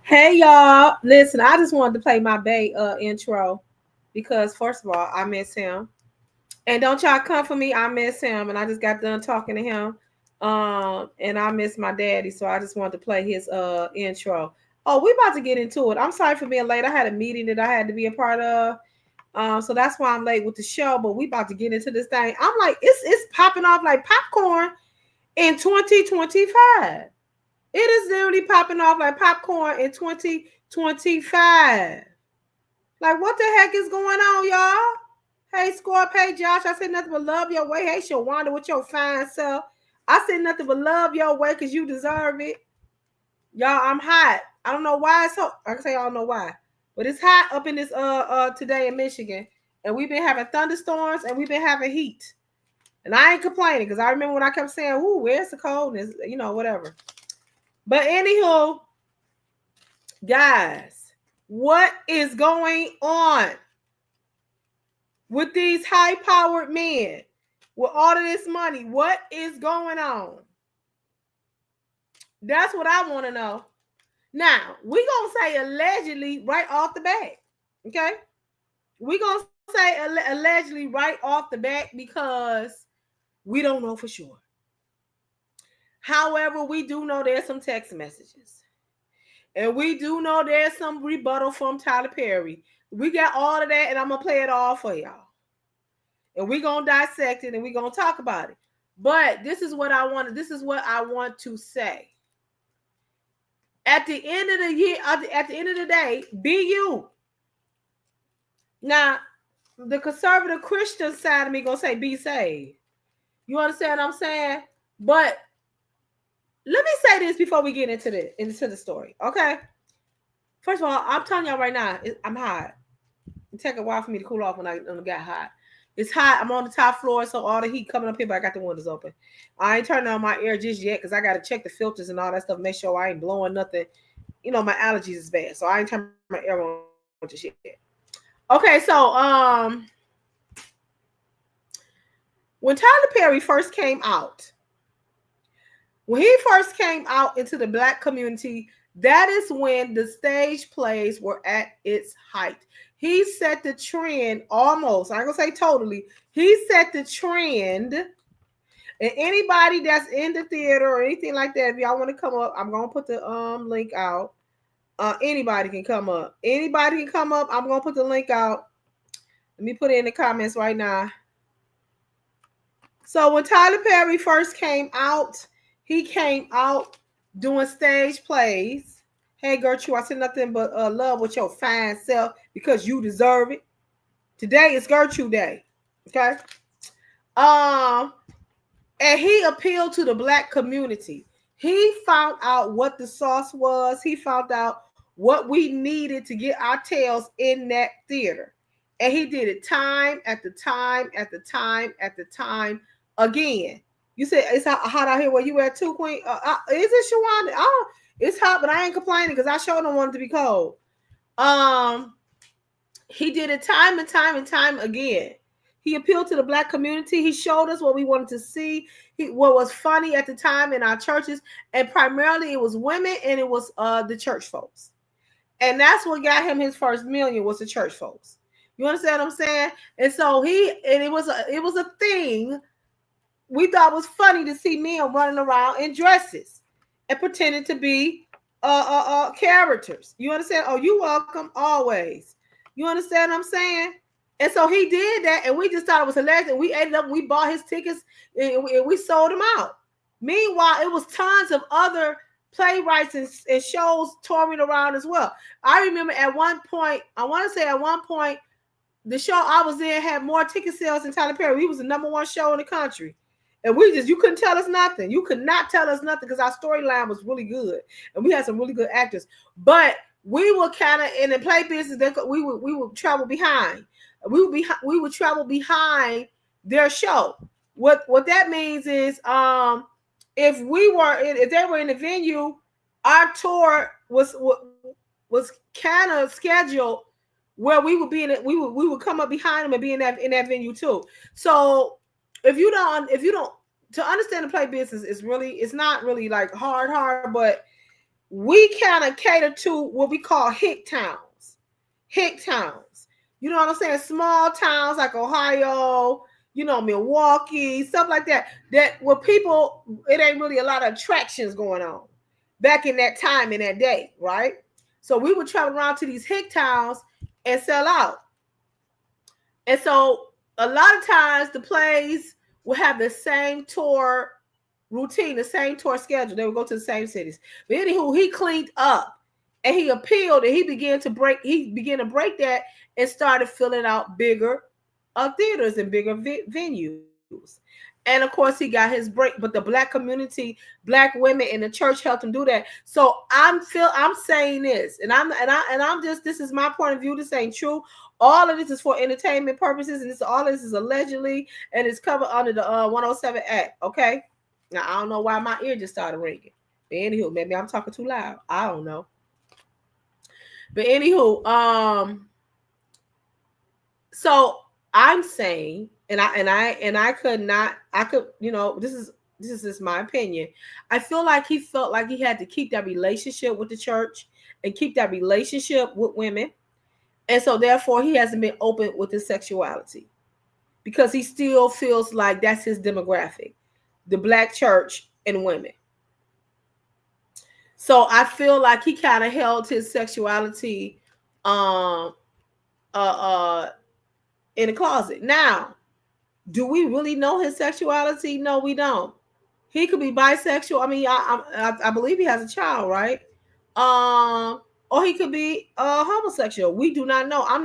Hey y'all, listen, I just wanted to play my Bay intro because first of all, I miss him. And don't y'all come for me, I miss him. And I just got done talking to him. And I miss my daddy, so I just wanted to play his intro. Oh, we about to get into it. I'm sorry for being late. I had a meeting that I had to be a part of. So that's why I'm late with the show, but we about to get into this thing. I'm like, it's popping off like popcorn in 2025. It is literally popping off like popcorn in 2025. Like, what the heck is going on, y'all? Hey, Scorp. Hey, Josh. I said nothing but love your way. Hey, Shawanda, with your fine self. I said nothing but love your way because you deserve it. Y'all, I'm hot. I don't know why it's so. I can say I don't know why, but it's hot up in this today in Michigan, and we've been having thunderstorms and we've been having heat, and I ain't complaining because I remember when I kept saying, "Ooh, where's the coldness?" Whatever. But anywho, guys, what is going on with these high-powered men with all of this money? What is going on? That's what I want to know. Now, we going to say allegedly right off the bat. Okay? We going to say allegedly right off the bat because we don't know for sure. However, we do know there's some text messages. And we do know there's some rebuttal from Tyler Perry. We got all of that, and I'm going to play it all for y'all. And we're going to dissect it, and we're going to talk about it. But this is what I want to say. At the end of the year, at the end of the day, be you. Now, the conservative Christian side of me going to say, be saved. You understand what I'm saying? But let me say this before we get into the story, okay? First of all, I'm telling y'all right now, I'm hot. It take a while for me to cool off when I got hot. It's hot. I'm on the top floor, so all the heat coming up here, but I got the windows open. I ain't turning on my air just yet because I got to check the filters and all that stuff, make sure I ain't blowing nothing. You know, my allergies is bad, so I ain't turning my air on just yet. Okay, so when Tyler Perry first came out, when he first came out into the Black community, that is when the stage plays were at its height. He set the trend almost. I ain't gonna say totally. He set the trend. And anybody that's in the theater or anything like that, if y'all want to come up, I'm gonna put the link out. Anybody can come up. Anybody can come up. I'm gonna put the link out. Let me put it in the comments right now. So when Tyler Perry first came out, he came out doing stage plays. Hey, Gertrude, I said nothing but love with your fine self because you deserve it. Today is Gertrude Day. Okay. And he appealed to the Black community. He found out what the sauce was. He found out what we needed to get our tails in that theater. And he did it time after time after time after time again. You said it's hot out here where you at too, Queen? Is it Shawanda? Oh, it's hot, but I ain't complaining because I sure don't want it to be cold. He did it time and time and time again. He appealed to the Black community. He showed us what we wanted to see. What was funny at the time in our churches, and primarily it was women and it was the church folks. And that's what got him his first million was the church folks. You understand what I'm saying? And so it was a thing. We thought it was funny to see men running around in dresses and pretending to be characters. You understand? Oh, you welcome always. You understand what I'm saying? And so he did that, and we just thought it was hilarious. And we bought his tickets and we sold them out. Meanwhile, it was tons of other playwrights and shows touring around as well. I remember at one point, the show I was in had more ticket sales than Tyler Perry. He was the number one show in the country. And you couldn't tell us nothing. You could not tell us nothing because our storyline was really good. And we had some really good actors. But we were kind of in the play business, we would travel behind. We would travel behind their show. What that means is if they were in the venue, our tour was kind of scheduled where we would be in it. We would come up behind them and be in that venue too. So if you don't to understand the play business it's not really like hard, but we kind of cater to what we call hick towns. Hick towns. You know what I'm saying? Small towns like Ohio, Milwaukee, stuff like that. That where people, it ain't really a lot of attractions going on back in that time, in that day, right? So we would travel around to these hick towns and sell out. And so a lot of times the plays will have the same tour routine, the same tour schedule. They would go to the same cities. But anywho, he cleaned up and he appealed and he began to break that and started filling out bigger theaters and bigger venues. And of course, he got his break. But the black community, black women in the church helped him do that. So I'm saying this, and I'm just, this is my point of view. This ain't true. All of this is for entertainment purposes, and all of this is allegedly, and it's covered under the 107 Act. Okay. Now I don't know why my ear just started ringing. But anywho, maybe I'm talking too loud. I don't know. But anywho, so I'm saying, and I could, this is just my opinion. I feel like he felt like he had to keep that relationship with the church and keep that relationship with women. And so therefore he hasn't been open with his sexuality because he still feels like that's his demographic, the black church and women. So I feel like he kind of held his sexuality in a closet. Now, do we really know his sexuality? No, we don't. He could be bisexual. I mean, I believe he has a child, right? Or he could be homosexual. We do not know. I am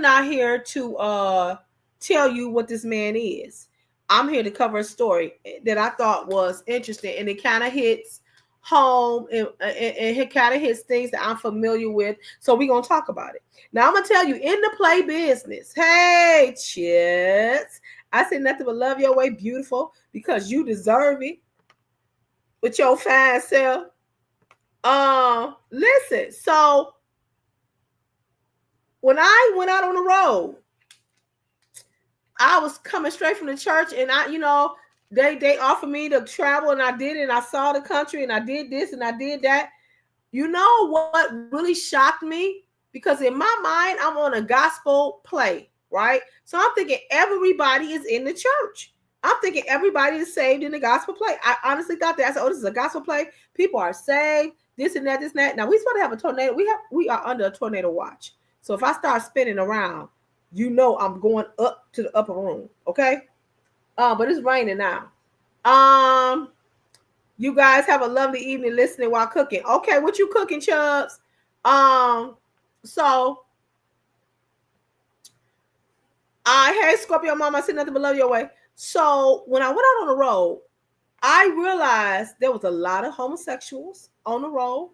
not here to tell you what this man is. I'm here to cover a story that I thought was interesting, and it kind of hits home and it kind of hits things that I'm familiar with. So we're gonna talk about it. Now I'm gonna tell you, in the play business, hey, cheers. I say nothing but love your way, beautiful, because you deserve it with your fine self. Listen, so when I went out on the road, I was coming straight from the church, and they offered me to travel, and I did it, and I saw the country, and I did this, and I did that. You know what really shocked me? Because in my mind, I'm on a gospel play, right? So I'm thinking everybody is in the church. I'm thinking everybody is saved in the gospel play. I honestly thought that. I said, oh, this is a gospel play. People are saved, this and that, this and that. Now, we're supposed to have a tornado. We are under a tornado watch. So if I start spinning around, I'm going up to the upper room, okay? But it's raining now. You guys have a lovely evening listening while cooking. Okay, what you cooking, Chubbs? So hey, Scorpio Mama, I said nothing but love your way. So when I went out on the road, I realized there was a lot of homosexuals on the road.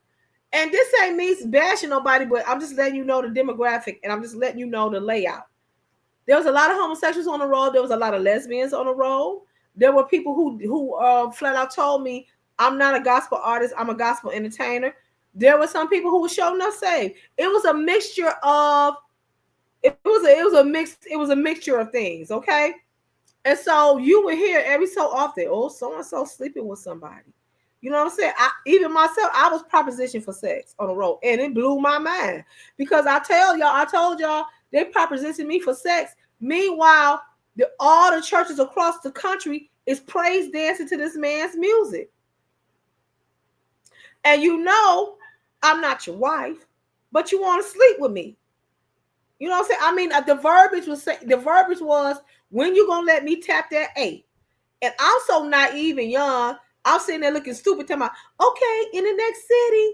And this ain't me bashing nobody, but I'm just letting you know the demographic, and I'm just letting you know the layout. There was a lot of homosexuals on the road. There was a lot of lesbians on the road. There were people who flat out told me, I'm not a gospel artist, I'm a gospel entertainer. There were some people who were showing up saved. It was a mixture of a mixture of things, okay? And so you would hear every so often, oh, so-and-so sleeping with somebody. You know what I'm saying? Even myself, I was propositioned for sex on the road, and it blew my mind because I told y'all they propositioned me for sex. Meanwhile, all the churches across the country is praise dancing to this man's music. And I'm not your wife, but you want to sleep with me. You know what I'm saying? I mean, the verbiage was, when you gonna let me tap that A? And I'm so naive and young. I'm sitting there looking stupid, telling my, okay, in the next city.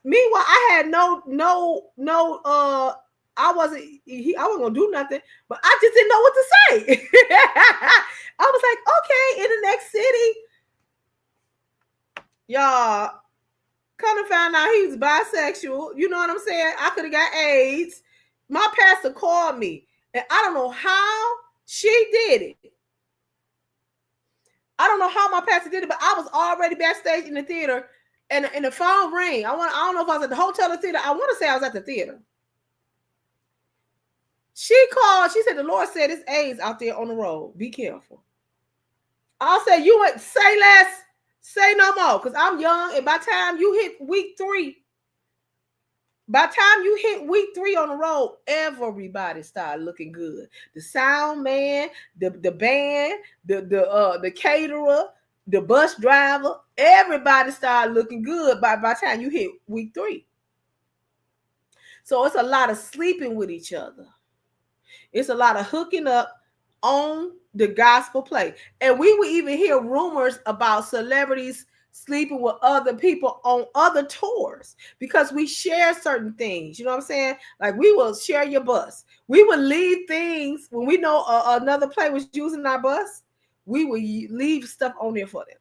Meanwhile, I had I wasn't gonna do nothing, but I just didn't know what to say. I was like, okay, in the next city. Y'all kind of found out he was bisexual. You know what I'm saying? I could have got AIDS. My pastor called me, and I don't know how she did it. I don't know how my pastor did it, but I was already backstage in the theater, and the phone rang. I don't know if I was at the hotel or theater. I want to say I was at the theater. She called. She said, the Lord said it's AIDS out there on the road. Be careful. I'll say, you would say less. Say no more, because I'm young, and by the time you hit week 3, on the road, everybody started looking good. The sound man, the band, the caterer, the bus driver, everybody started looking good by the time you hit week 3. So it's a lot of sleeping with each other. It's a lot of hooking up on the gospel play. And we would even hear rumors about celebrities sleeping with other people on other tours because we share certain things. You know what I'm saying? Like, we will share your bus. We would leave things when we know another play was using our bus. We would leave stuff on there for them.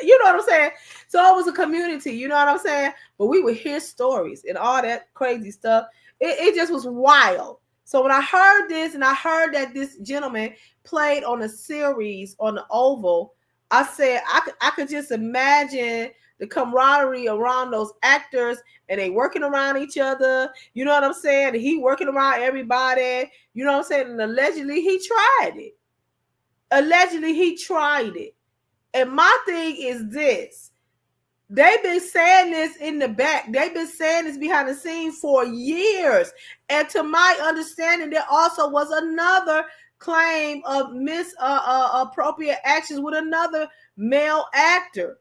You know what I'm saying? So it was a community, you know what I'm saying? But we would hear stories and all that crazy stuff. It just was wild. So when I heard this, and I heard that this gentleman played on a series on the Oval, I said I could just imagine the camaraderie around those actors, and they working around each other. You know what I'm saying? And he working around everybody. You know what I'm saying? And allegedly he tried it. And my thing is this. They've been saying this in the back. They've been saying this behind the scenes for years. And to my understanding, there also was another claim of misappropriate actions with another male actor.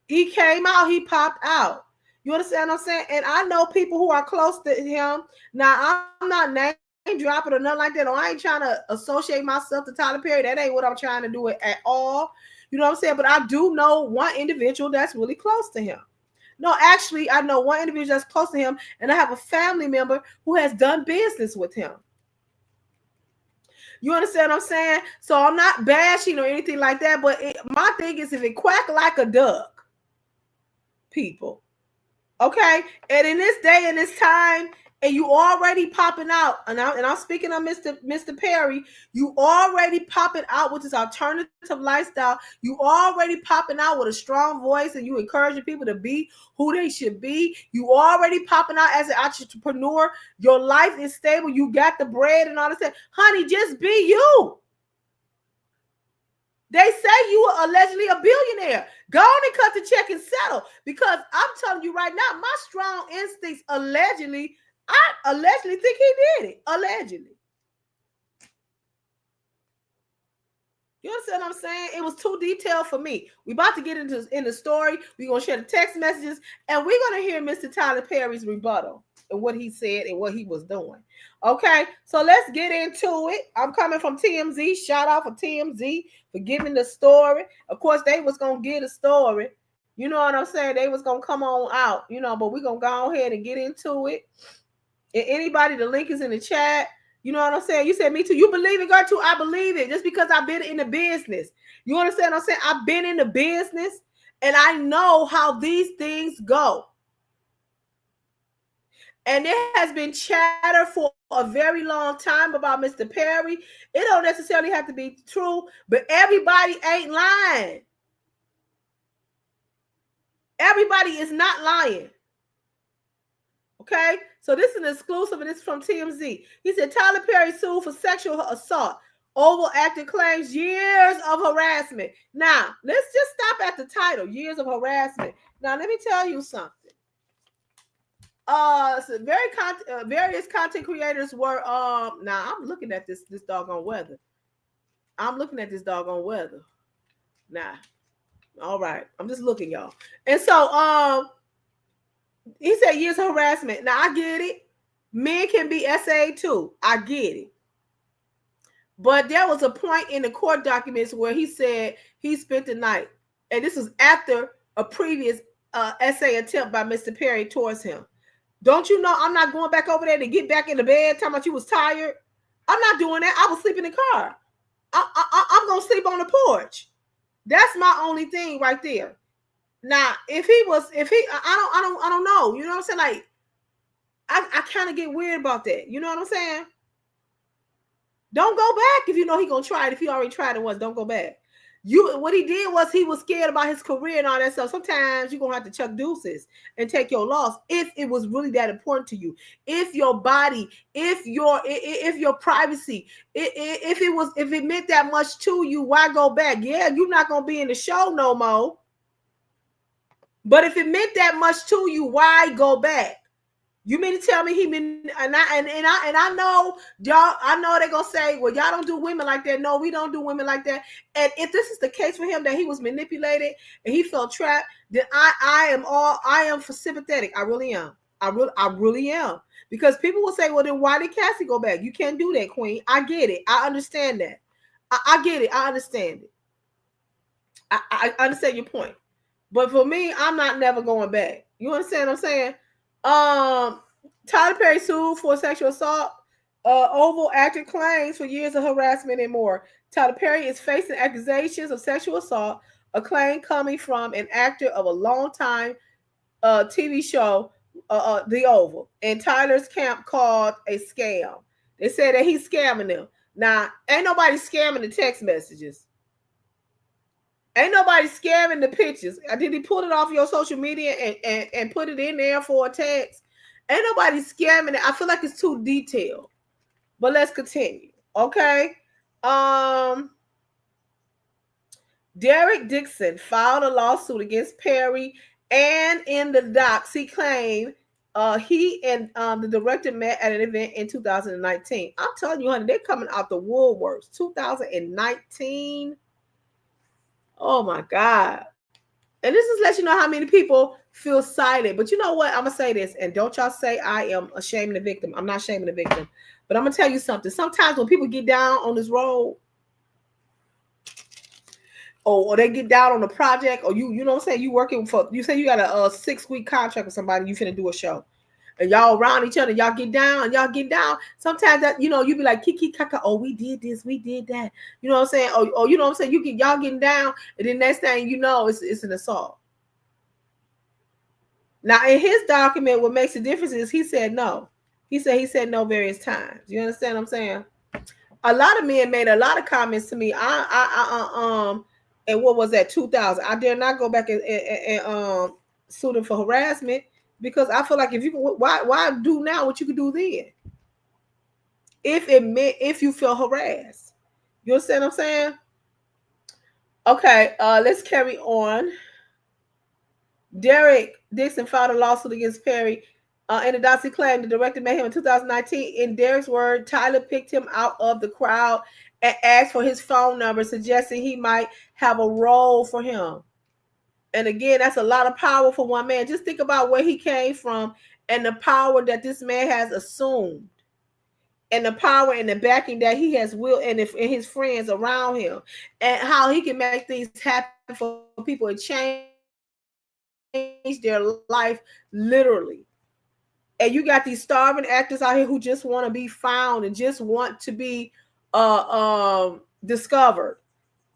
He came out, he popped out. You understand what I'm saying? And I know people who are close to him. Now, I'm not name dropping or nothing like that. Or I ain't trying to associate myself to Tyler Perry. That ain't what I'm trying to do at all. You know what I'm saying? But I do know one individual that's really close to him. No, actually, I know one individual that's close to him, and I have a family member who has done business with him. You understand what I'm saying? So I'm not bashing or anything like that, but my thing is, if it quack like a duck, people, okay? And in this day and this time, and you already popping out, and I'm speaking of Mr. Perry, you already popping out with this alternative lifestyle. You already popping out with a strong voice, and you encouraging people to be who they should be. You already popping out as an entrepreneur. Your life is stable. You got the bread and all this stuff. Honey, just be you. They say you are allegedly a billionaire. Go on and cut the check and settle. Because I'm telling you right now, my strong instincts I allegedly think he did it. Allegedly. You understand what I'm saying? It was too detailed for me. We about to get into the story. We're going to share the text messages, and we're going to hear Mr. Tyler Perry's rebuttal and what he said and what he was doing. Okay, so let's get into it. I'm coming from TMZ. Shout out for TMZ for giving the story. Of course, they was going to get a story. You know what I'm saying? They was going to come on out, but we're going to go ahead and get into it. And anybody, the link is in the chat. You know what I'm saying? You said, me too. You believe it, girl, too? I believe it. Just because I've been in the business. You understand what I'm saying? I've been in the business, and I know how these things go. And there has been chatter for a very long time about Mr. Perry. It don't necessarily have to be true, but everybody ain't lying. Everybody is not lying. Okay? So this is an exclusive, and it's from TMZ. He said Tyler Perry sued for sexual assault. Oval actor claims years of harassment. Now, let's just stop at the title, years of harassment. Now, let me tell you something. So various content creators were now I'm looking at this doggone weather. Nah. All right. I'm just looking, y'all. And so he said years of harassment. Now I get it. Men can be SA too. I get it. But there was a point in the court documents where he said he spent the night. And this was after a previous SA attempt by Mr. Perry towards him. Don't you know I'm not going back over there to get back in the bed talking about you was tired? I'm not doing that. I will sleep in the car. I'm going to sleep on the porch. That's my only thing right there. Now, I don't know. You know what I'm saying? Like, I kind of get weird about that. You know what I'm saying? Don't go back if you know he's going to try it. If he already tried it once, don't go back. What he did was he was scared about his career and all that stuff. Sometimes you're going to have to chuck deuces and take your loss if it was really that important to you. If your body, if your privacy, if it meant that much to you, why go back? Yeah, you're not going to be in the show no more. But if it meant that much to you, why go back? You mean to tell me he been and I know y'all, I know they're gonna say, well, y'all don't do women like that. No, we don't do women like that. And if this is the case for him, that he was manipulated and he felt trapped, then I am for sympathetic. I really am. I really am. Because people will say, well, then why did Cassie go back? You can't do that, Queen. I get it. I understand that. I get it. I understand it. I understand your point. But for me, I'm not never going back. You understand what I'm saying? Tyler Perry sued for sexual assault. Oval actor claims for years of harassment and more. Tyler Perry is facing accusations of sexual assault, a claim coming from an actor of a long-time TV show, The Oval, and Tyler's camp called a scam. They said that he's scamming them. Now, ain't nobody scamming the text messages. Ain't nobody scamming the pictures. Did he pull it off your social media and put it in there for a text? Ain't nobody scamming it. I feel like it's too detailed. But let's continue. Okay. Derek Dixon filed a lawsuit against Perry, and in the docs, he claimed he and the director met at an event in 2019. I'm telling you, honey, they're coming out the woodworks. 2019. Oh my God. And this is let you know how many people feel silent. But you know what? I'm going to say this. And don't y'all say I am shaming the victim. I'm not shaming the victim. But I'm going to tell you something. Sometimes when people get down on this road, or they get down on a project, or you know what I'm saying? You working for, you say you got a 6-week contract with somebody, you finna do a show. And y'all around each other, y'all get down, and y'all get down. Sometimes that, you know, you be like, kiki kaka, oh, we did this, we did that. You know what I'm saying? Oh, you know what I'm saying? Y'all getting down, and then next thing you know, it's an assault. Now, in his document, what makes the difference is he said no. He said no various times. You understand what I'm saying? A lot of men made a lot of comments to me. And what was that, 2000? I dare not go back and sue them for harassment, because I feel like if you why do now what you could do then? If you feel harassed. You understand what I'm saying? Okay, let's carry on. Derek Dixon filed a lawsuit against Perry. In the docs, he claimed the director met him in 2019. In Derek's word, Tyler picked him out of the crowd and asked for his phone number, suggesting he might have a role for him. And again, that's a lot of power for one man. Just think about where he came from and the power that this man has assumed, and the power and the backing that he has and his friends around him, and how he can make things happen for people and change their life literally. And you got these starving actors out here who just want to be found and just want to be discovered.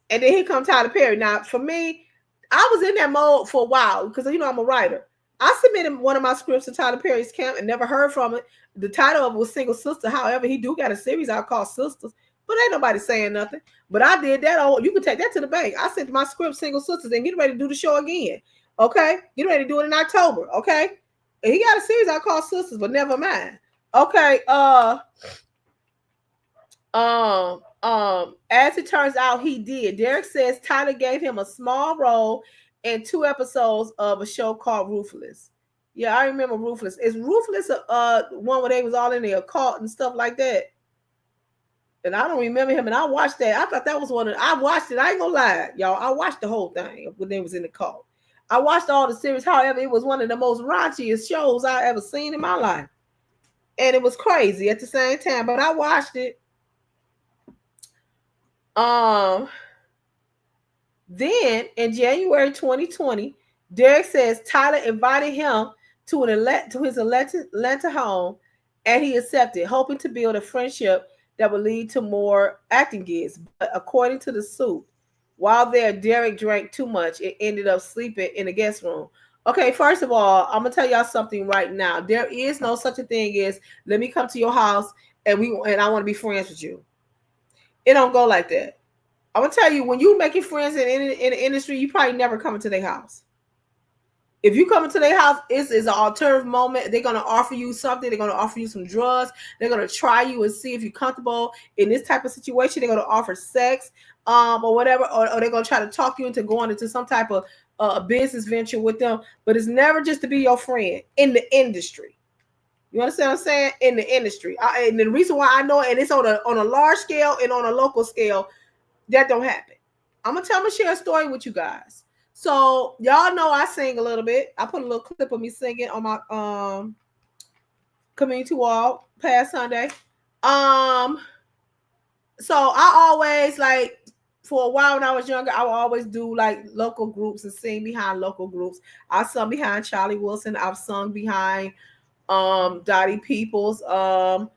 And then here comes Tyler Perry. Now, for me, I was in that mode for a while because, you know, I'm a writer. I submitted one of my scripts to Tyler Perry's camp and never heard from it. The title of it was Single Sister. However, he do got a series out called Sisters, but ain't nobody saying nothing. But I did that. Oh, you can take that to the bank. I sent my script, Single Sisters, and get ready to do the show again. Okay? Get ready to do it in October. Okay? And he got a series out called Sisters, but never mind. Okay. As it turns out, he did. Derek says Tyler gave him a small role in 2 episodes of a show called Ruthless. Yeah, I remember Ruthless. Is Ruthless one where they was all in the occult and stuff like that? And I don't remember him. And I watched that. I thought that was I watched it. I ain't gonna lie, y'all. I watched the whole thing when they was in the cult. I watched all the series. However, it was one of the most raunchiest shows I ever seen in my life. And it was crazy at the same time. But I watched it. Then in January 2020, Derek says Tyler invited him to his Atlanta home, and he accepted, hoping to build a friendship that would lead to more acting gigs. But according to the suit, while there, Derek drank too much and ended up sleeping in the guest room. Okay, first of all, I'm gonna tell y'all something right now. There is no such a thing as let me come to your house and I want to be friends with you. It don't go like that. I'm gonna tell you, when you making friends in the industry, you probably never come into their house. If you come into their house, it's an alternative moment. They're gonna offer you something. They're gonna offer you some drugs. They're gonna try you and see if you're comfortable in this type of situation. They're gonna offer sex, or whatever, or they're gonna try to talk you into going into some type of a business venture with them, but it's never just to be your friend in the industry. You understand what I'm saying? In the industry. And the reason why I know it, and it's on a large scale and on a local scale, that don't happen. I'm gonna share a story with you guys. So y'all know I sing a little bit. I put a little clip of me singing on my community wall past Sunday. So I always like, for a while when I was younger, I would always do like local groups and sing behind local groups. I sung behind Charlie Wilson. I've sung behind Dottie Peoples. I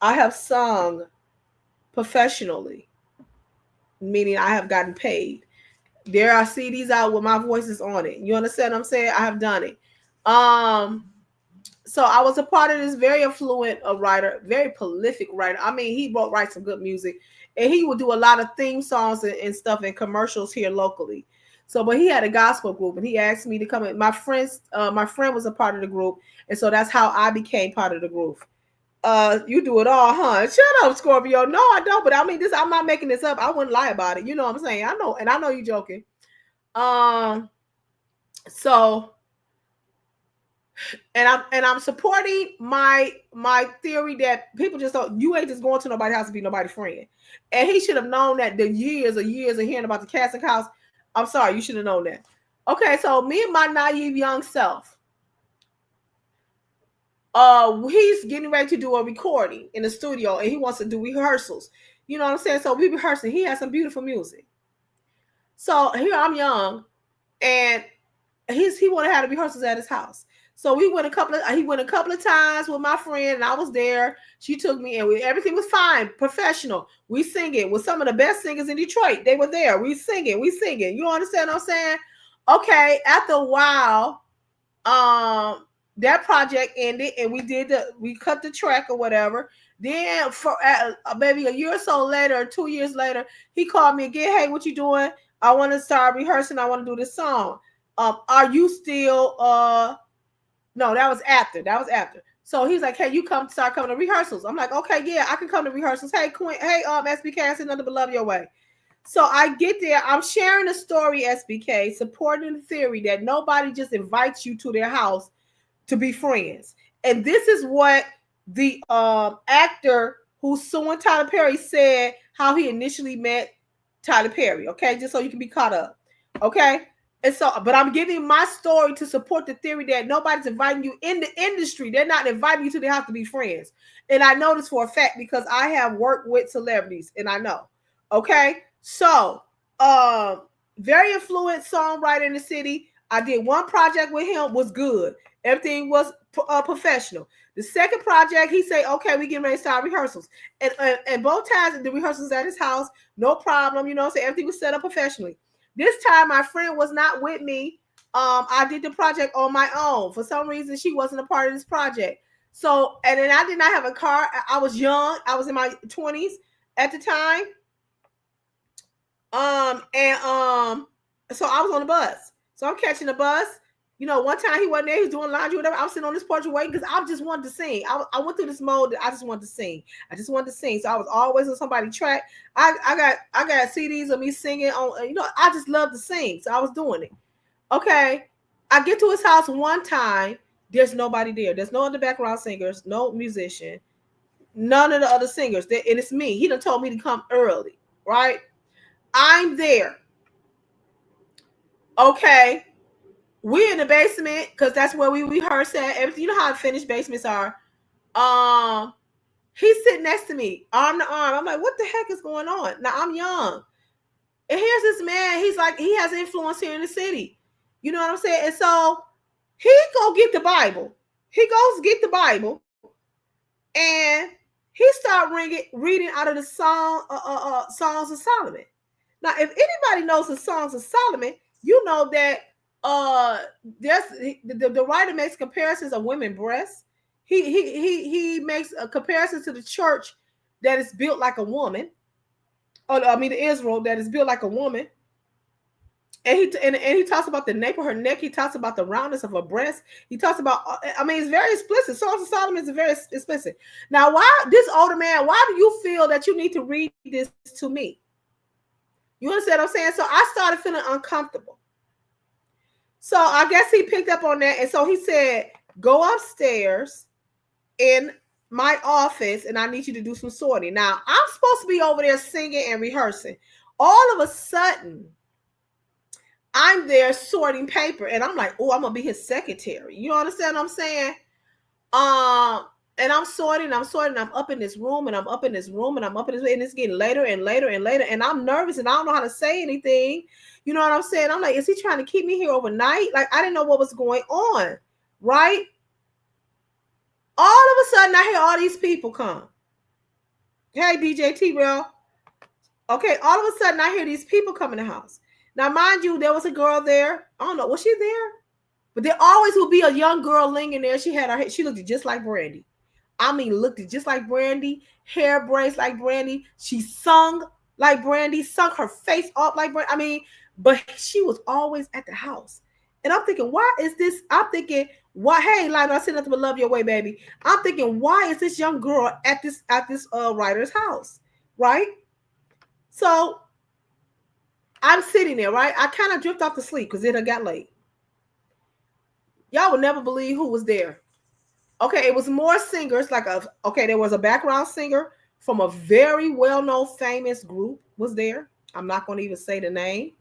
have sung professionally, meaning I have gotten paid. There are CDs out with my voices on it. You understand what I'm saying? I have done it. So I was a part of this very affluent writer, very prolific writer. I mean, he write some good music, and he would do a lot of theme songs and stuff and commercials here locally. So, but he had a gospel group, and he asked me to come in. My friend was a part of the group, and so that's how I became part of the group. You do it all, huh? Shut up, Scorpio. No, I don't. But I mean, I'm not making this up. I wouldn't lie about it. You know what I'm saying? I know, and I know you joking. So, and I'm supporting my theory that people just don't. You ain't just going to nobody's house to be nobody's friend. And he should have known that the years of hearing about the casting house. I'm sorry, you should have known that. Okay, so me and my naive young self. He's getting ready to do a recording in the studio, and he wants to do rehearsals. You know what I'm saying? So we rehearsing. He has some beautiful music. So here I'm young, and he wanted to have the rehearsals at his house. So he went a couple of times with my friend, and I was there. She took me, and everything was fine, professional. We singing with some of the best singers in Detroit. They were there. We singing. You understand what I'm saying? Okay. After a while, that project ended, and we cut the track or whatever. Then for maybe a year or so later, 2 years later, he called me again. Hey, what you doing? I want to start rehearsing. I want to do this song. Are you still no, that was after. So he's like, hey, you start coming to rehearsals. I'm like, okay, yeah, I can come to rehearsals. Hey, Queen, hey, SBK, I said nothing but love your way. So I get there. I'm sharing a story, SBK, supporting the theory that nobody just invites you to their house to be friends. And this is what the actor who's suing Tyler Perry said how he initially met Tyler Perry. Okay, just so you can be caught up. Okay. And so, but I'm giving my story to support the theory that nobody's inviting you in the industry. They're not inviting you to their house to be friends. And I know this for a fact because I have worked with celebrities, and I know. Okay. So, very influential songwriter in the city. I did one project with him, was good. Everything was professional. The second project, he said, okay, we getting ready to start rehearsals. And both times the rehearsals at his house, no problem. You know, so everything was set up professionally. This time, my friend was not with me. I did the project on my own. For some reason, she wasn't a part of this project. So, and then I did not have a car. I was young. I was in my 20s at the time. So I was on the bus. So I'm catching the bus. You know, one time he wasn't there. He was doing laundry, whatever. I was sitting on this porch waiting because I just wanted to sing. I went through this mode that I just wanted to sing. So I was always on somebody's track. I got CDs of me singing on. You know, I just love to sing, so I was doing it. Okay, I get to his house one time. There's nobody there. There's no other background singers, no musician, none of the other singers. And it's me. He done told me to come early, right? I'm there. Okay. We're in the basement because that's where we rehearse at. Everything, you know how finished basements are. He's sitting next to me, arm to arm. I'm like, what the heck is going on? Now I'm young. And here's this man, he's like, he has influence here in the city. You know what I'm saying? And so he go get the Bible. He goes get the Bible. And he start reading out of the Songs of Solomon. Now, if anybody knows the Songs of Solomon, you know that there's the writer makes comparisons of women's breasts. He makes a comparison to the church that is built like a woman. The Israel that is built like a woman. And he talks about the nape of her neck. He talks about the roundness of her breast. He talks about, it's very explicit. Songs of Solomon is very explicit. Now, why this older man, why do you feel that you need to read this to me? You understand what I'm saying? So I started feeling uncomfortable. So I guess he picked up on that. And so he said, go upstairs in my office and I need you to do some sorting. Now, I'm supposed to be over there singing and rehearsing. All of a sudden, I'm there sorting paper and I'm like, oh, I'm going to be his secretary. You understand what I'm saying? And I'm sorting, I'm up in this room and I'm up in this room and I'm up in this, and it's getting later and later and later. And I'm nervous and I don't know how to say anything. You know what I'm saying? I'm like, is he trying to keep me here overnight? Like, I didn't know what was going on. Right? All of a sudden, I hear all these people come. Hey, DJ T-Rail. Okay, all of a sudden, I hear these people come in the house. Now, mind you, there was a girl there. I don't know, was she there? But there always will be a young girl laying there. She had her hair, she looked just like Brandy. I mean, looked just like Brandy, hair braids like Brandy. She sung like Brandy, sung her face off like Brandy. I mean, but she was always at the house. And I'm thinking, why is this? I'm thinking, why? Hey, Lionel, I said nothing but love your way, baby. I'm thinking, why is this young girl at this writer's house, right? So I'm sitting there, right? I kind of drift off to sleep because it got late. Y'all would never believe who was there. Okay, it was more singers. There was a background singer from a very well-known, famous group was there. I'm not going to even say the name.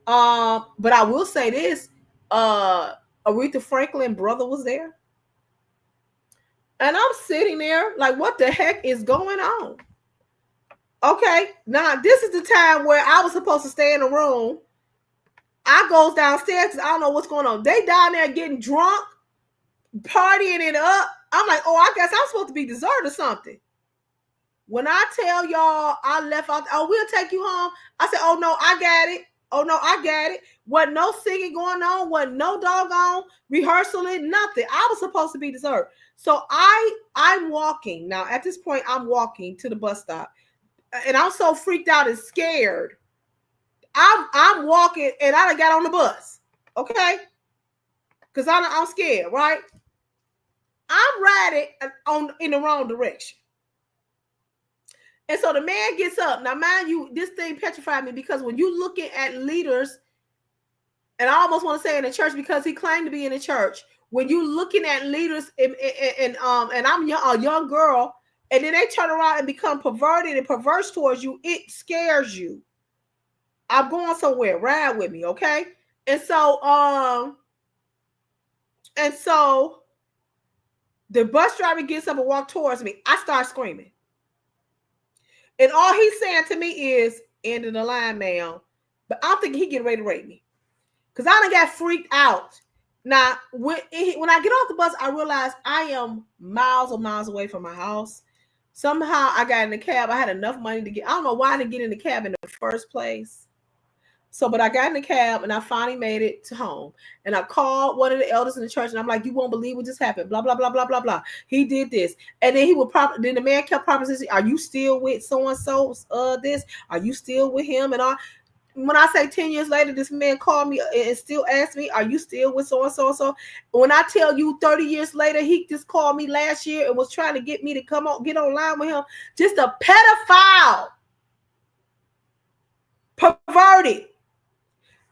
But I will say this. Aretha Franklin brother was there. And I'm sitting there like, what the heck is going on? Okay, now this is the time where I was supposed to stay in the room. I goes downstairs because I don't know what's going on. They down there getting drunk, partying it up. I'm like, oh, I guess I'm supposed to be dessert or something. When I tell y'all I left out, oh, we'll take you home. I said, oh, no, I got it. Oh, no, I got it. Wasn't no singing going on. Wasn't no doggone rehearsing, nothing. I was supposed to be dessert. So I'm walking. Now, at this point, I'm walking to the bus stop. And I'm so freaked out and scared. I'm walking and I done got on the bus. Okay? Because I'm scared, right? I'm riding in the wrong direction. And so the man gets up. Now, mind you, this thing petrified me because when you looking at leaders, and I almost want to say in the church because he claimed to be in the church, when you looking at leaders and I'm a young girl, and then they turn around and become perverted and perverse towards you, it scares you. I'm going somewhere. Ride with me, okay? And so the bus driver gets up and walks towards me. I start screaming. And all he's saying to me is, end of the line, ma'am. But I'm thinking he getting ready to rape me. Because I done got freaked out. Now, when I get off the bus, I realize I am miles and miles away from my house. Somehow I got in the cab. I had enough money to get, I don't know why I didn't get in the cab in the first place. So, but I got in the cab and I finally made it to home. And I called one of the elders in the church and I'm like, you won't believe what just happened. Blah, blah, blah, blah, blah, blah. He did this. And then then the man kept promising, are you still with so-and-so this? Are you still with him? And all. When I say 10 years later, this man called me and still asked me, are you still with so-and-so and so? When I tell you 30 years later, he just called me last year and was trying to get me to get online with him. Just a pedophile. Perverted.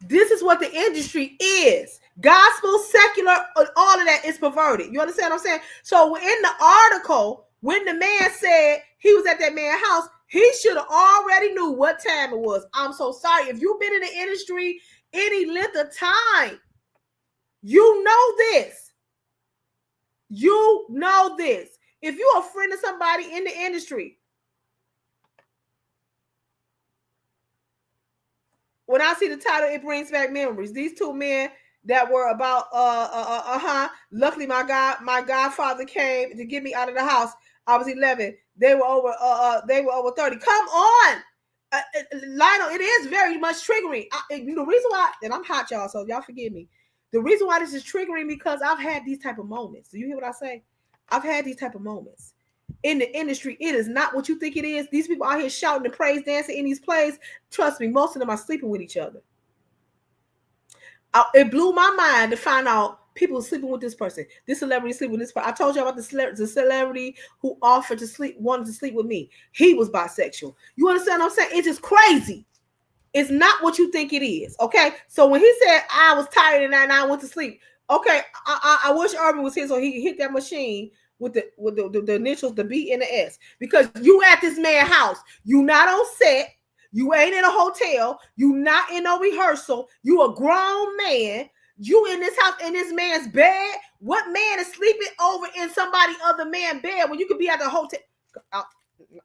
This is what the industry is. Gospel, secular, all of that is perverted. You understand what I'm saying? So in the article, when the man said he was at that man's house, he should have already knew what time it was. I'm so sorry. If you've been in the industry any length of time, you know this. You know this. If you're a friend of somebody in the industry, when I see the title, it brings back memories. These two men that were about luckily my godfather came to get me out of the house. I was 11. They were over 30. Come on. Lionel, it is very much triggering. The reason why, and I'm hot, y'all, so y'all forgive me. The reason why this is triggering because I've had these type of moments. Do you hear what I say? I've had these type of moments. In the industry, it is not what you think it is. These people out here shouting and praise dancing in these plays. Trust me, most of them are sleeping with each other. It blew my mind to find out people sleeping with this person. This celebrity sleeping with this person. I told you about the celebrity who wanted to sleep with me. He was bisexual. You understand what I'm saying? It's just crazy. It's not what you think it is. Okay. So when he said I was tired and I went to sleep, okay, I wish Urban was here so he hit that machine with the initials, the B and the S, because you at this man's house. You not on set. You ain't in a hotel. You not in no rehearsal. You a grown man. You in this house in this man's bed. What man is sleeping over in somebody other man's bed when you could be at the hotel?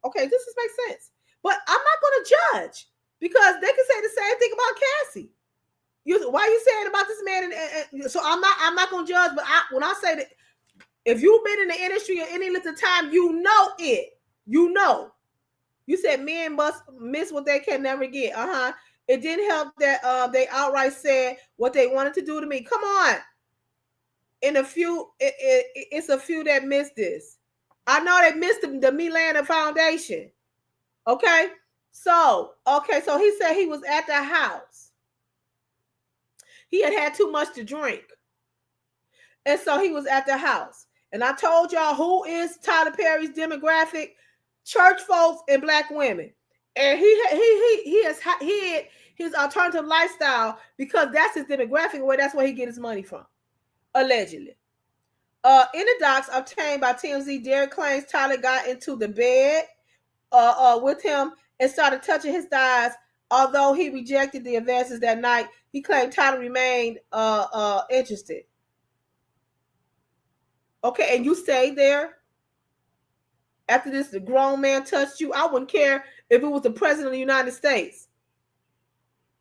Okay, this just makes sense. But I'm not going to judge because they can say the same thing about Cassie. Why are you saying about this man? And so I'm not going to judge. But when I say that, if you've been in the industry at any length of time, you know it. You know. You said men must miss what they can never get. It didn't help that they outright said what they wanted to do to me. Come on. In a few, it's a few that missed this. I know they missed the Milana Foundation. Okay. So he said he was at the house. He had too much to drink. And so he was at the house. And I told y'all who is Tyler Perry's demographic? Church folks and black women. And he has hid his alternative lifestyle because that's his demographic, where that's where he gets his money from. Allegedly. In the docs obtained by TMZ, Derek claims Tyler got into the bed with him and started touching his thighs. Although he rejected the advances that night, he claimed Tyler remained interested. Okay, and you stayed there after this, the grown man touched you. I wouldn't care if it was the president of the United States.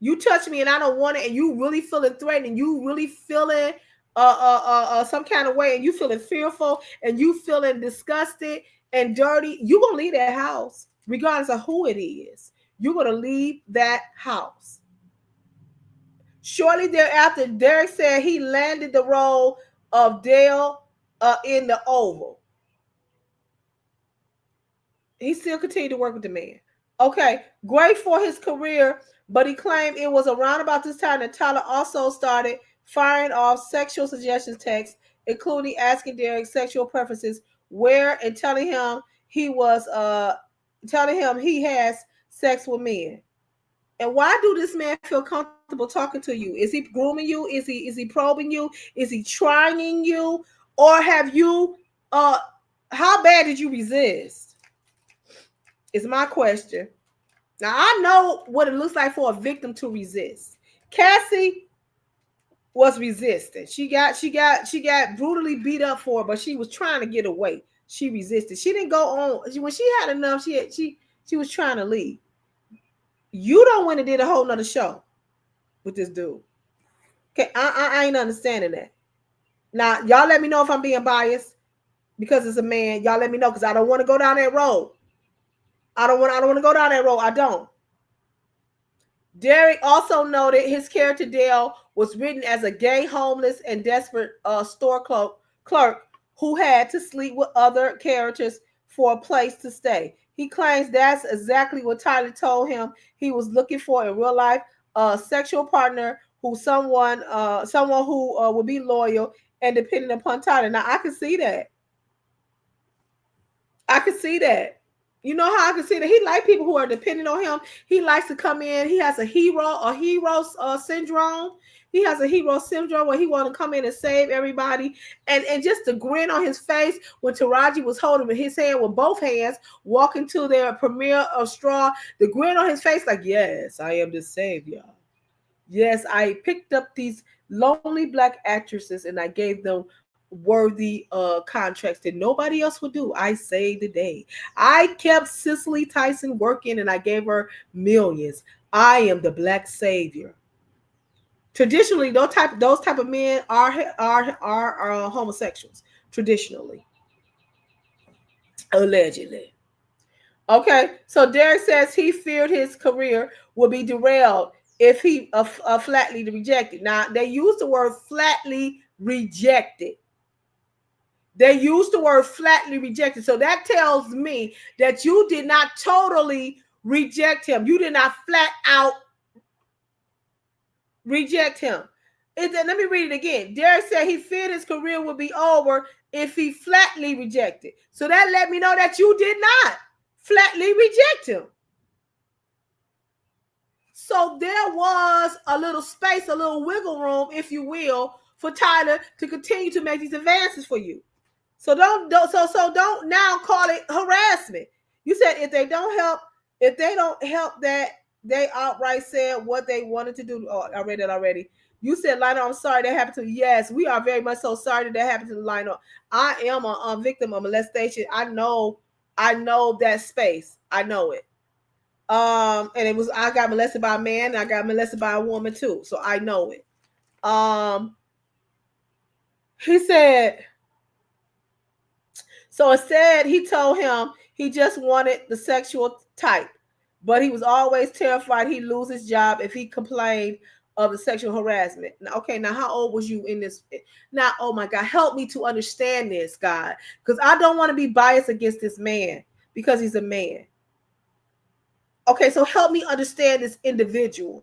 You touch me and I don't want it, and you really feeling threatened, and you really feeling some kind of way, and you feeling fearful, and you feeling disgusted and dirty, you're gonna leave that house, regardless of who it is. You're gonna leave that house. Shortly thereafter, Derek said he landed the role of Dale in the Oval. He still continued to work with the man. Okay, great for his career, but he claimed it was around about this time that Tyler also started firing off sexual suggestions texts, including asking Derek sexual preferences, where and telling him he has sex with men. And why do this man feel comfortable talking to you? Is he grooming you? Is he probing you? Is he trying you? Or have you how bad did you resist? Is my question. Now I know what it looks like for a victim to resist. Cassie was resisting. She got brutally beat up for it, but she was trying to get away. She resisted. She didn't go on. When she had enough, she was trying to leave. You don't went and did a whole nother show with this dude. Okay, I ain't understanding that. Now, y'all let me know if I'm being biased because it's a man. Y'all let me know because I don't want to go down that road. I don't want to go down that road. I don't. Derek also noted his character Dale was written as a gay, homeless, and desperate store clerk who had to sleep with other characters for a place to stay. He claims that's exactly what Tyler told him he was looking for in real life: a sexual partner someone who would be loyal and dependent upon Tyler. Now I can see that. I can see that. You know how I can see that? He likes people who are dependent on him. He likes to come in. He has a hero syndrome. He has a hero syndrome where he wants to come in and save everybody. And just the grin on his face when Taraji was holding his hand with both hands, walking to their premiere of Straw, the grin on his face like, yes, I am the savior. Yes, I picked up these lonely black actresses and I gave them worthy contracts that nobody else would do. I saved the day. I kept Cicely Tyson working and I gave her millions. I am the black savior. Traditionally, those type of men are homosexuals. Traditionally, allegedly. Okay, so Derek says he feared his career would be derailed if he flatly rejected. Now they use the word flatly rejected. They used the word flatly rejected. So that tells me that you did not totally reject him. You did not flat out reject him. Let me read it again. Derek said he feared his career would be over if he flatly rejected. So that let me know that you did not flatly reject him. So there was a little space, a little wiggle room, if you will, for Tyler to continue to make these advances for you. So don't don't now call it harassment. You said if they don't help that, they outright said what they wanted to do. Oh, I read it already. You said, Lionel, I'm sorry that happened to you. Yes, we are very much so sorry that happened to Lionel. I am a victim of molestation. I know that space. I know it. And it was, I got molested by a man, and I got molested by a woman too. So I know it. He said, so instead, he told him he just wanted the sexual type, but he was always terrified he'd lose his job if he complained of the sexual harassment. Now, okay, now how old was you in this? Now, oh my God, help me to understand this, God, because I don't want to be biased against this man because he's a man. Okay, so help me understand this individual.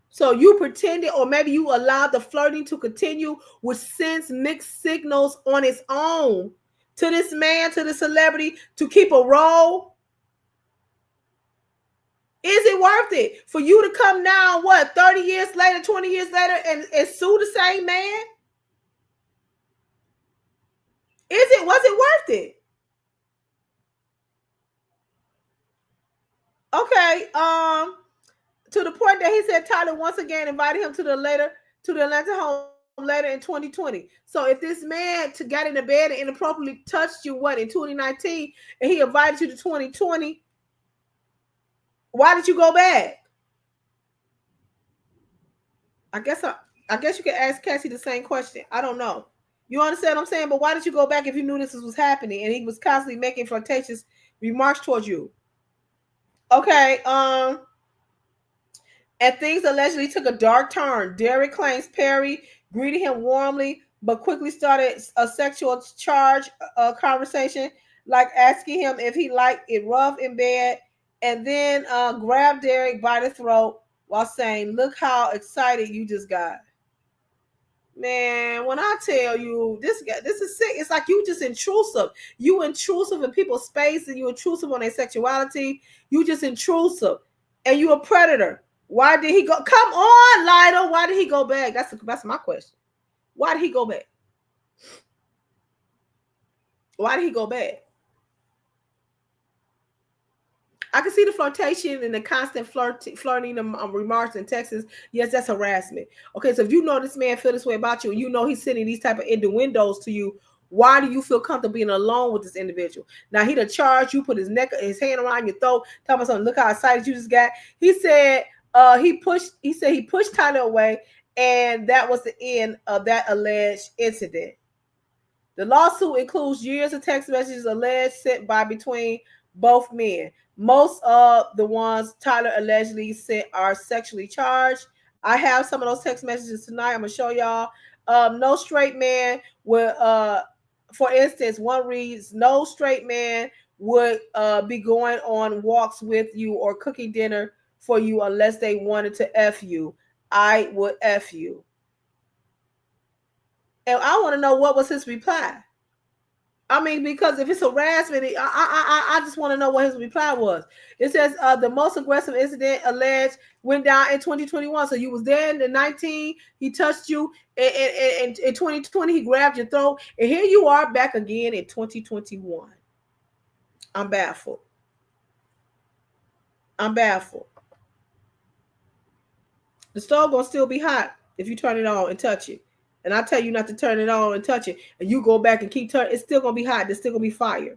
So you pretended, or maybe you allowed the flirting to continue, which sends mixed signals on its own to this man, to the celebrity, to keep a role. Is it worth it for you to come now, 30 years later, 20 years later, and sue the same man? Was it worth it? Okay, to the point that he said Tyler once again invited him to the Atlanta home later in 2020. So if this man got in the bed and inappropriately touched you in 2019, and he invited you to 2020, why did you go back? I guess you could ask Cassie the same question. I don't know. You understand what I'm saying? But why did you go back if you knew this was happening and he was constantly making flirtatious remarks towards you? Okay, and things allegedly took a dark turn. Derek claims Perry greeted him warmly, but quickly started a sexual charge conversation, like asking him if he liked it rough in bed, and then grabbed Derek by the throat while saying, "Look how excited you just got." Man, when I tell you this is sick. It's like you just intrusive. You intrusive in people's space, and you intrusive on their sexuality. You just intrusive, and you a predator. Why did he go? Come on, Lionel. Why did he go back? That's my question. Why did he go back? Why did he go back? I can see the flirtation and the constant flirting remarks and texts. Yes, that's harassment. Okay, so if you know this man feel this way about you, and you know he's sending these type of innuendos to you, why do you feel comfortable being alone with this individual? Now he done charged you, put his hand around your throat, tell me something. Look how excited you just got. He said he pushed Tyler away, and that was the end of that alleged incident. The lawsuit includes years of text messages alleged sent by between both men. Most of the ones Tyler allegedly sent are sexually charged. I have some of those text messages tonight. I'm gonna show y'all. No straight man would, for instance, one reads, "No straight man would be going on walks with you or cooking dinner for you unless they wanted to F you. I would F you." And I want to know what was his reply. I mean, because if it's harassment, I just want to know what his reply was. It says the most aggressive incident alleged went down in 2021. So you was there in the 19, he touched you, and in 2020 he grabbed your throat, and here you are back again in 2021. I'm baffled. The stove gonna still be hot if you turn it on and touch it. And I tell you not to turn it on and touch it, and you go back and keep turning, it's still gonna be hot. There's still gonna be fire.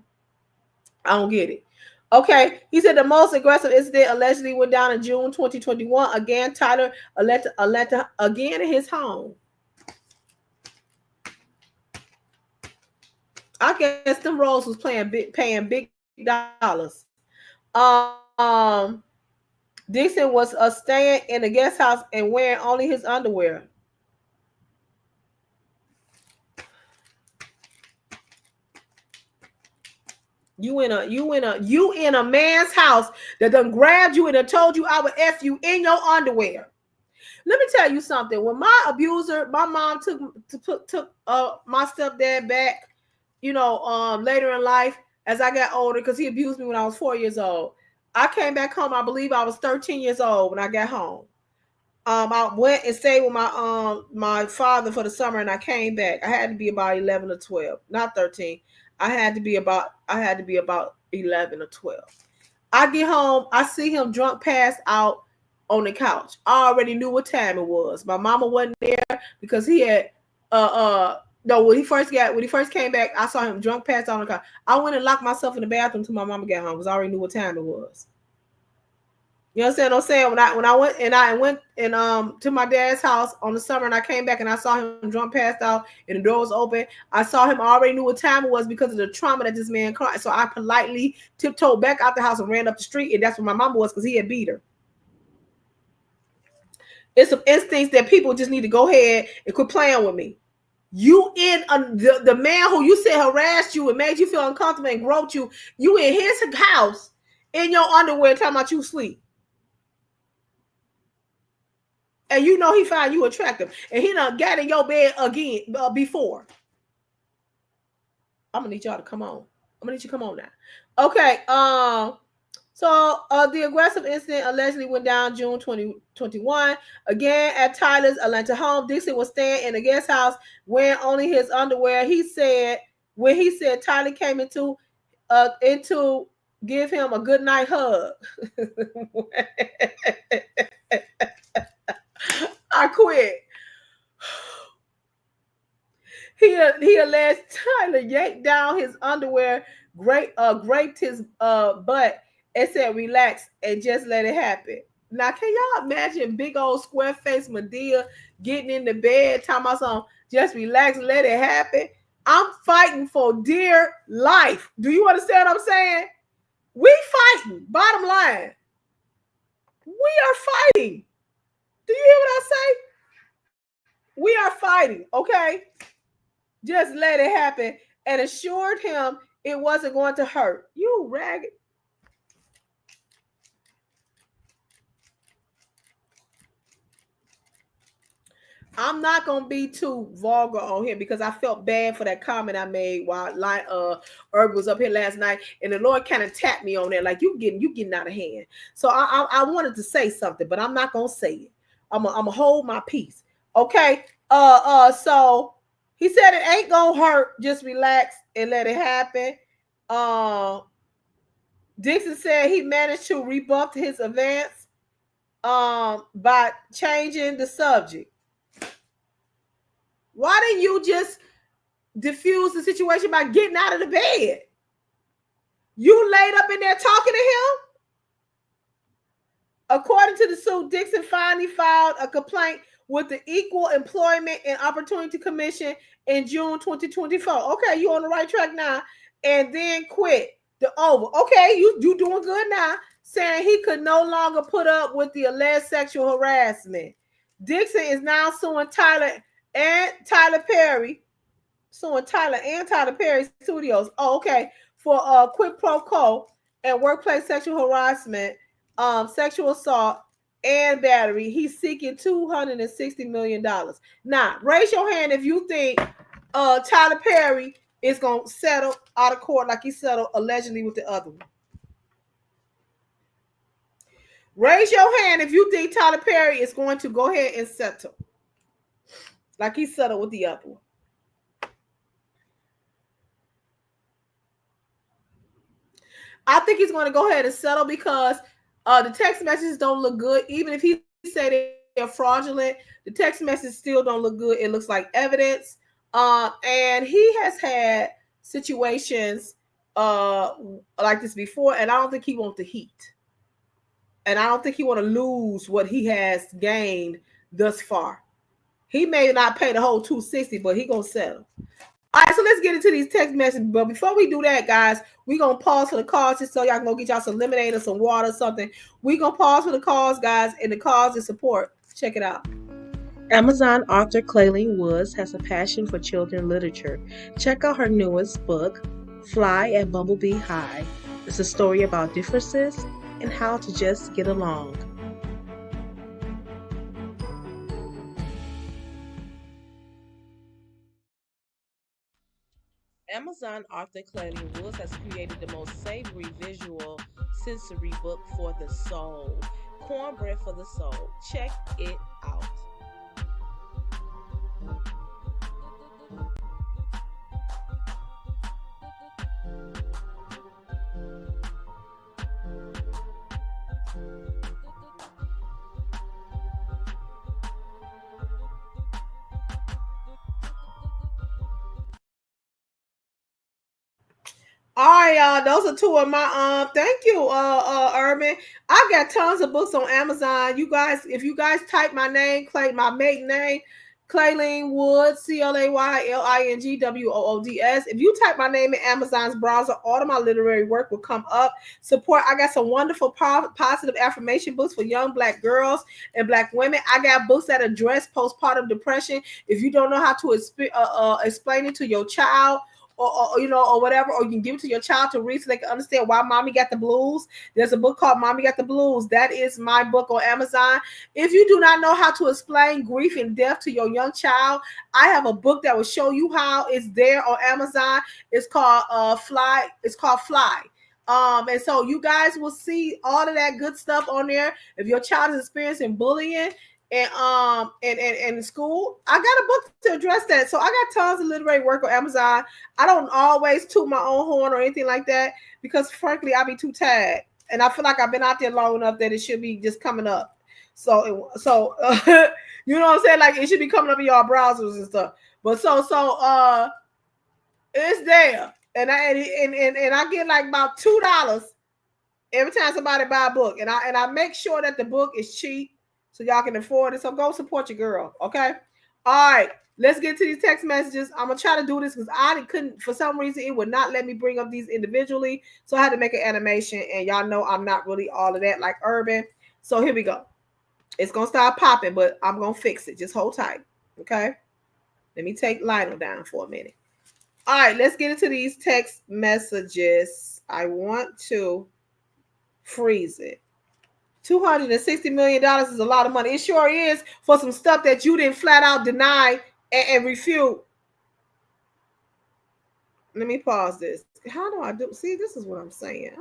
I don't get it. Okay, he said the most aggressive incident allegedly went down in June 2021. Again, Tyler Atlanta again in his home. I guess them roles was paying big dollars. Dixon was staying in the guest house and wearing only his underwear. You in a man's house that done grabbed you and done told you I would F you in your underwear. Let me tell you something. When my abuser, my mom took my stepdad back, later in life as I got older, because he abused me when I was 4 years old. I came back home. I believe I was 13 years old when I got home. I went and stayed with my father for the summer, and I came back. I had to be about 11 or 12, not 13. I had to be about 11 or 12. I get home, I see him drunk, passed out on the couch. I already knew what time it was. My mama wasn't there because he had no, when he first came back, I saw him drunk, passed out on the couch. I went and locked myself in the bathroom until my mama got home because I already knew what time it was. You understand what I'm saying? When I went to my dad's house on the summer, and I came back and I saw him drunk, passed out, and the door was open. I saw him, I already knew what time it was because of the trauma that this man caused. So I politely tiptoed back out the house and ran up the street, and that's where my mama was because he had beat her. It's some instincts that people just need to go ahead and quit playing with me. You in the man who you said harassed you and made you feel uncomfortable and groped you, you in his house in your underwear talking about you sleep. And you know he found you attractive. And he done got in your bed again before. I'm gonna need y'all to come on. I'm gonna need you to come on now. Okay. So the aggressive incident allegedly went down June 2021. Again, at Tyler's Atlanta home, Dixon was staying in the guest house wearing only his underwear. He said Tyler came into give him a good night hug. I quit. He alleged Tyler yanked down his underwear, graped his butt, and said, "Relax and just let it happen." Now, can y'all imagine big old square face Madea getting in the bed, talking about something, just relax, let it happen? I'm fighting for dear life. Do you understand what I'm saying? We fighting. Bottom line, we are fighting. Do you hear what I say? We are fighting, okay? Just let it happen, and assured him it wasn't going to hurt. You ragged. I'm not gonna be too vulgar on here because I felt bad for that comment I made while Herb was up here last night, and the Lord kind of tapped me on there like you getting out of hand. So I wanted to say something, but I'm not gonna say it. I'm gonna hold my peace. Okay. So he said it ain't gonna hurt. Just relax and let it happen. Dixon said he managed to rebuff his advance by changing the subject. Why didn't you just diffuse the situation by getting out of the bed? You laid up in there talking to him? According to the suit, Dixon finally filed a complaint with the Equal Employment and Opportunity Commission in June 2024. Okay, you on the right track now. And then quit the over. Okay, you doing good now. Saying he could no longer put up with the alleged sexual harassment. Dixon is now suing Tyler Perry Studios. Oh, okay, for quid pro quo and workplace sexual harassment, sexual assault, and battery. He's seeking $260 million. Now, raise your hand if you think Tyler Perry is gonna settle out of court like he settled allegedly with the other one. Raise your hand if you think Tyler Perry is going to go ahead and settle like he settled with the other one. I think he's going to go ahead and settle because the text messages don't look good. Even if he said they're fraudulent, the text messages still don't look good. It looks like evidence. And he has had situations like this before, and I don't think he wants the heat. And I don't think he want to lose what he has gained thus far. He may not pay the whole $260, but he gonna settle. All right, so let's get into these text messages. But before we do that, guys, we're going to pause for the calls just so y'all can go get y'all some lemonade or some water or something. We're going to pause for the calls, guys, and the calls is support. Check it out. Amazon author Clayleen Woods has a passion for children's literature. Check out her newest book, Fly at Bumblebee High. It's a story about differences and how to just get along. Amazon author Clayton Woods has created the most savory visual sensory book for the soul. Cornbread for the Soul. Check it out. All right, y'all. Those are two of my thank you, Urban. I got tons of books on Amazon. You guys, if you guys type my name, Clay, my maiden name, Clayling Woods, ClayLingWoods. If you type my name in Amazon's browser, all of my literary work will come up. Support. I got some wonderful positive affirmation books for young Black girls and Black women. I got books that address postpartum depression. If you don't know how to explain it to your child, or you know, or whatever, or you can give it to your child to read so they can understand why mommy got the blues. There's a book called Mommy Got the Blues. That is my book on Amazon. If you do not know how to explain grief and death to your young child, I have a book that will show you how. It's there on Amazon. It's called Fly. It's called Fly. And so you guys will see all of that good stuff on there. If your child is experiencing bullying and in school, I got a book to address that. So I got tons of literary work on Amazon. I don't always toot my own horn or anything like that because frankly I be too tired and I feel like I've been out there long enough that it should be just coming up. You know what I'm saying, like it should be coming up in y'all browsers and stuff. But it's there, and I get like about $2 every time somebody buy a book, and I make sure that the book is cheap so y'all can afford it. So go support your girl, okay? All right, let's get to these text messages. I'm gonna try to do this because I couldn't, for some reason, it would not let me bring up these individually, so I had to make an animation. And y'all know I'm not really all of that like Urban. So here we go. It's gonna start popping, but I'm gonna fix it. Just hold tight, okay? Let me take Lionel down for a minute. All right, let's get into these text messages. I want to freeze it. $260 million is a lot of money. It sure is for some stuff that you didn't flat out deny and refute. Let me pause this. How do I do? See, this is what I'm saying.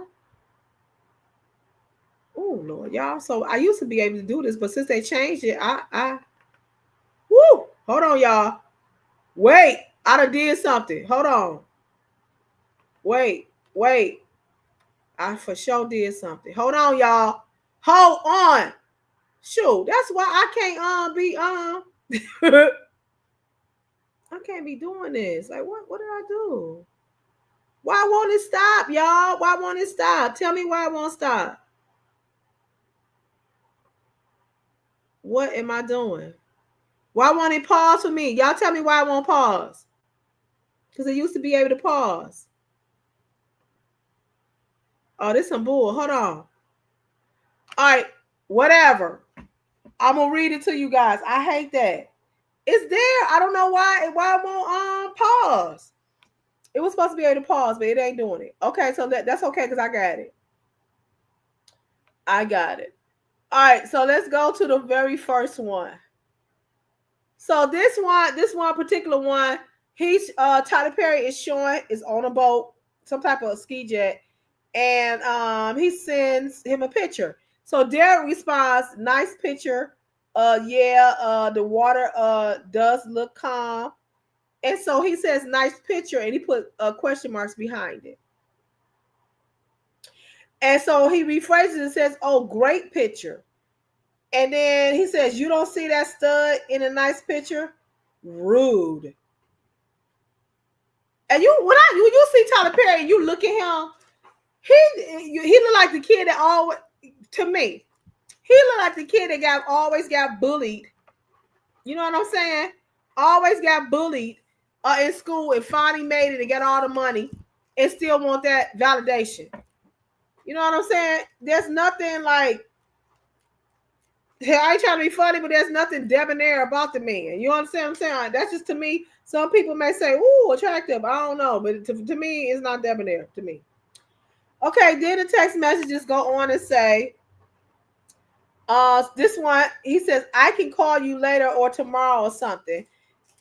Oh Lord, y'all. So I used to be able to do this, but since they changed it, woo. Hold on, y'all. Wait, I done did something. Hold on. Wait. I for sure did something. Hold on, y'all. Hold on. Shoot, that's why I can't be I can't be doing this. Like what did I do? Why won't it stop, y'all? Why won't it stop? Tell me why it won't stop. What am I doing? Why won't it pause for me? Y'all tell me why it won't pause. Because it used to be able to pause. Oh, this some bull. Hold on. All right, whatever. I'm gonna read it to you guys. I hate that. It's there. I don't know why it won't pause. It was supposed to be able to pause, but it ain't doing it. Okay, so that's okay because I got it. I got it. All right, so let's go to the very first one. So this one particular one, he's Tyler Perry is showing is on a boat, some type of ski jet, and he sends him a picture. So Derek responds, "Nice picture. The water does look calm." And so he says, "Nice picture," and he put question marks behind it. And so he rephrases and says, "Oh, great picture." And then he says, "You don't see that stud in a nice picture? Rude." And you see Tyler Perry, you look at him, he look like the kid that always, to me, he look like the kid that always got bullied. You know what I'm saying? Always got bullied in school and finally made it and got all the money and still want that validation. You know what I'm saying? There's nothing like, I ain't trying to be funny, but there's nothing debonair about the man. You understand what I'm saying? That's just to me. Some people may say, "Ooh, attractive." I don't know, but to me, it's not debonair to me. Okay, then the text messages go on and say, this one, he says, "I can call you later or tomorrow or something."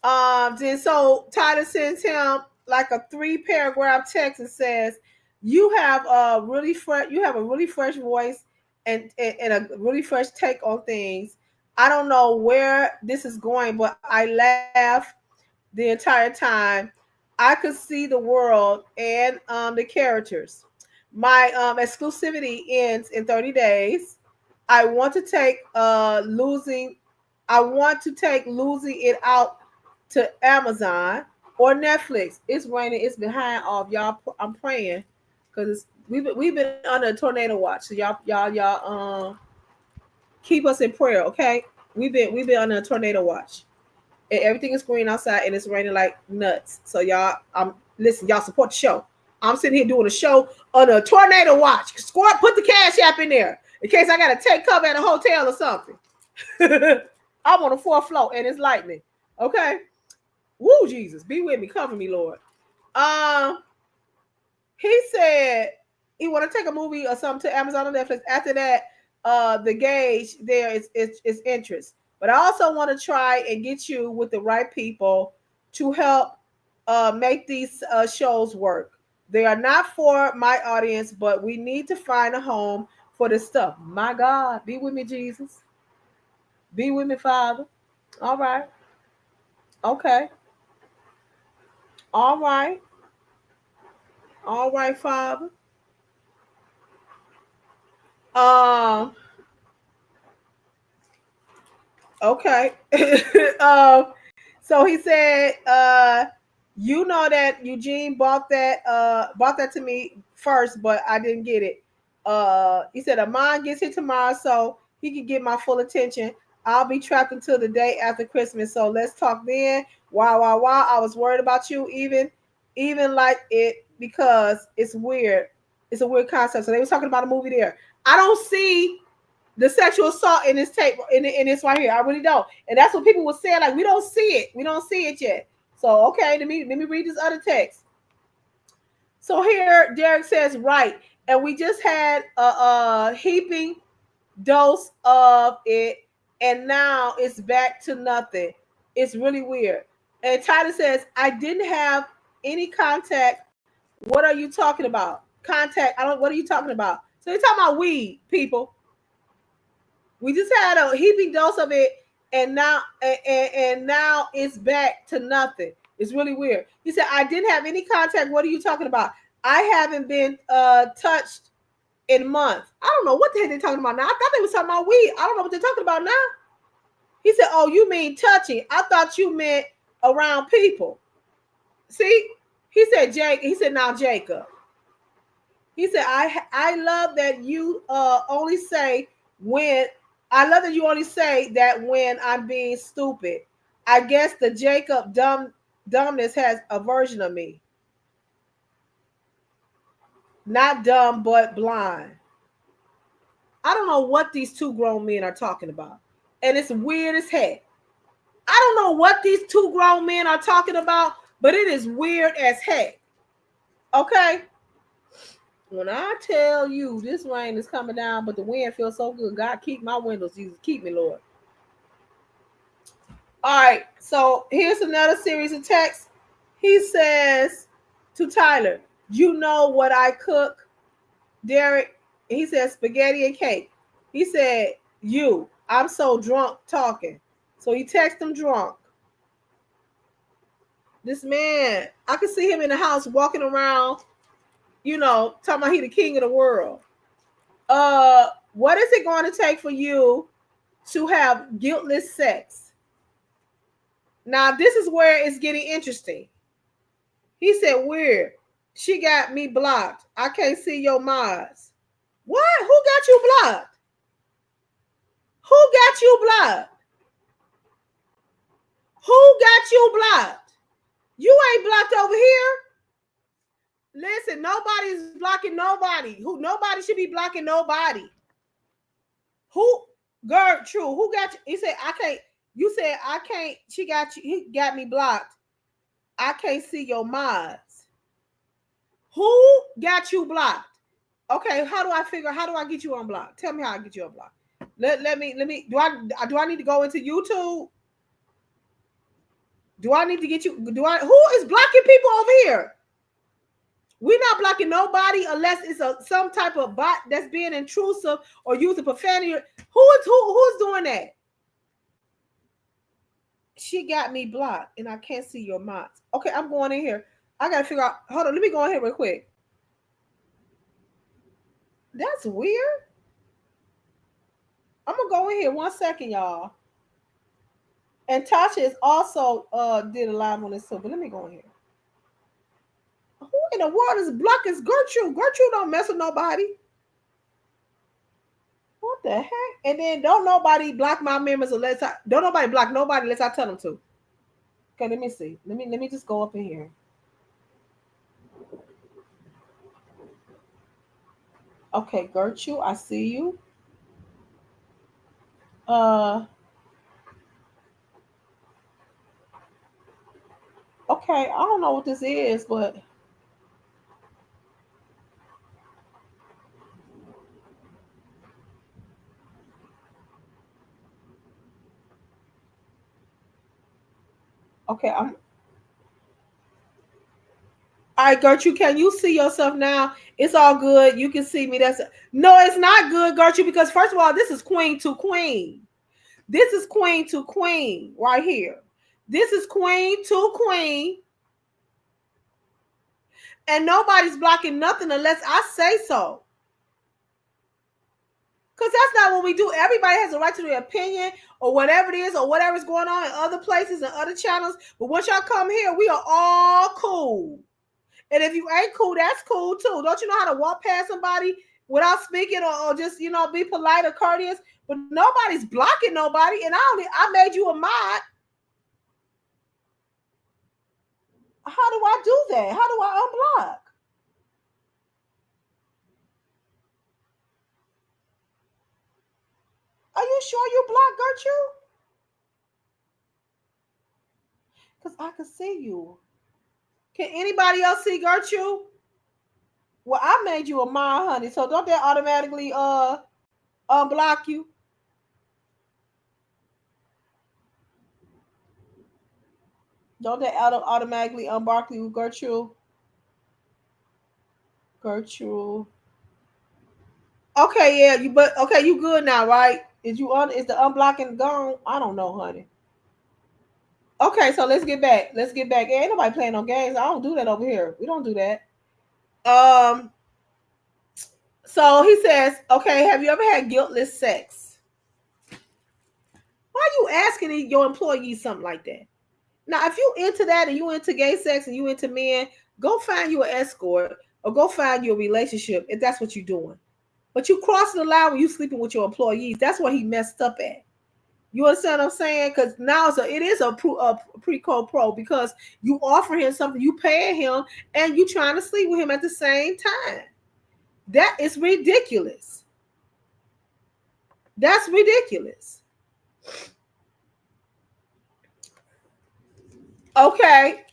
Then so Tyler sends him like a 3-paragraph text that says, "You have a really fresh voice and a really fresh take on things. I don't know where this is going, but I laugh the entire time. I could see the world and the characters. My exclusivity ends in 30 days. I want to take losing. I want to take losing it out to Amazon or Netflix. It's raining. It's behind off, y'all. I'm praying because we've been under a tornado watch. So y'all keep us in prayer, okay? We've been under a tornado watch. And everything is green outside and it's raining like nuts. So y'all, listen, y'all support the show. I'm sitting here doing a show on a tornado watch. Squirt, put the Cash App in there in case I gotta take cover at a hotel or something. I'm on the 4th floor and it's lightning. Okay. Woo, Jesus, be with me, cover me, Lord. He said he want to take a movie or something to Amazon or Netflix. After that, the gauge there is interest. But I also want to try and get you with the right people to help make these shows work. They are not for my audience, but we need to find a home for this stuff. My God, be with me, Jesus. Be with me, Father. All right. Okay. All right. All right, Father. Um. Okay. So he said, you know that Eugene bought that to me first, but I didn't get it. He said Amon gets here tomorrow, so he can get my full attention. I'll be trapped until the day after Christmas. So let's talk then. Wow, wow, wow. I was worried about you, even like it, because it's weird. It's a weird concept. So they was talking about a movie there. I don't see the sexual assault in this tape in this right here. I really don't. And that's what people were saying. Like, we don't see it. We don't see it yet. So okay, let me read this other text. So here Derek says, right. And we just had a heaping dose of it, and now it's back to nothing. It's really weird. And Titus says, I didn't have any contact. What are you talking about? Contact. I don't what are you talking about? So you're talking about weed, people. We just had a heaping dose of it, and now it's back to nothing. It's really weird. He said, I didn't have any contact. What are you talking about? I haven't been touched in months. I don't know what the heck they're talking about now. I thought they were talking about weed. I don't know what they're talking about now. He said, oh, you mean touching. I thought you meant around people. See? He said, Jake. He said, now, Jacob. He said, I love that you only say when I love that you only say that when I'm being stupid. I guess the Jacob dumbness has a version of me. Not dumb, but blind. I don't know what these two grown men are talking about. And it's weird as heck. I don't know what these two grown men are talking about, but it is weird as heck. Okay? When I tell you this rain is coming down, but the wind feels so good, God, keep my windows, Jesus. Keep me, Lord. All right, so here's another series of texts. He says to Tyler, you know what I cook, Derek? He says spaghetti and cake. He said, I'm so drunk talking. So he texted him drunk. This man, I could see him in the house walking around, talking about he the king of the world. What is it going to take for you to have guiltless sex? Now, this is where it's getting interesting. He said, weird. She got me blocked. I can't see your mods. What? Who got you blocked? Who got you blocked? Who got you blocked? You ain't blocked over here. Listen, nobody's blocking nobody. Nobody should be blocking nobody. True. Who got you? He said, I can't. You said, I can't. She got you. He got me blocked. I can't see your mods. Who got you blocked? Okay, how do I get you unblocked? Tell me how I get you unblocked. Let me do I need to go into YouTube? Do I need to get you? Who is blocking people over here? We're not blocking nobody unless it's some type of bot that's being intrusive or using profanity. Who's doing that? She got me blocked and I can't see your mods. Okay, I'm going in here. I gotta figure out. Hold on, let me go in here real quick. That's weird. I'm gonna go in here 1 second, y'all. And Tasha is also did a live on this too, but let me go in here. Who in the world is blocking Gertrude? Gertrude don't mess with nobody. What the heck? And then don't nobody block my members unless don't nobody block nobody unless I tell them to. Okay, let me see. Let me just go up in here. Okay, Gertrude, I see you. Okay, I don't know what this is, but okay, all right, Gertrude, can you see yourself now? It's all good. You can see me. No, it's not good, Gertrude, because first of all, this is queen to queen. This is queen to queen right here. This is queen to queen. And nobody's blocking nothing unless I say so. Because that's not what we do. Everybody has a right to their opinion or whatever it is or whatever's going on in other places and other channels. But once y'all come here, we are all cool. And if you ain't cool, that's cool too. Don't you know how to walk past somebody without speaking or just, be polite or courteous? But nobody's blocking nobody. And I made you a mod. How do I do that? How do I unblock? Are you sure you blocked Gertrude? Because I can see you. Can anybody else see Gertrude? Well, I made you a mod, honey. So don't that automatically unblock you? Don't that automatically unblock you, Gertrude? Gertrude. Okay, yeah, you good now, right? Is the unblocking gone? I don't know, honey. Okay, so let's get back. Ain't nobody playing no games. I don't do that over here. We don't do that. So he says, okay, have you ever had guiltless sex? Why are you asking your employees something like that? Now, if you into that and you into gay sex and you into men, go find you an escort or go find you a relationship if that's what you're doing. But you crossing the line when you sleeping with your employees. That's what he messed up at. You understand what I'm saying? Because now it is a pre-co pro because you offer him something, you pay him, and you trying to sleep with him at the same time. That is ridiculous. That's ridiculous. Okay.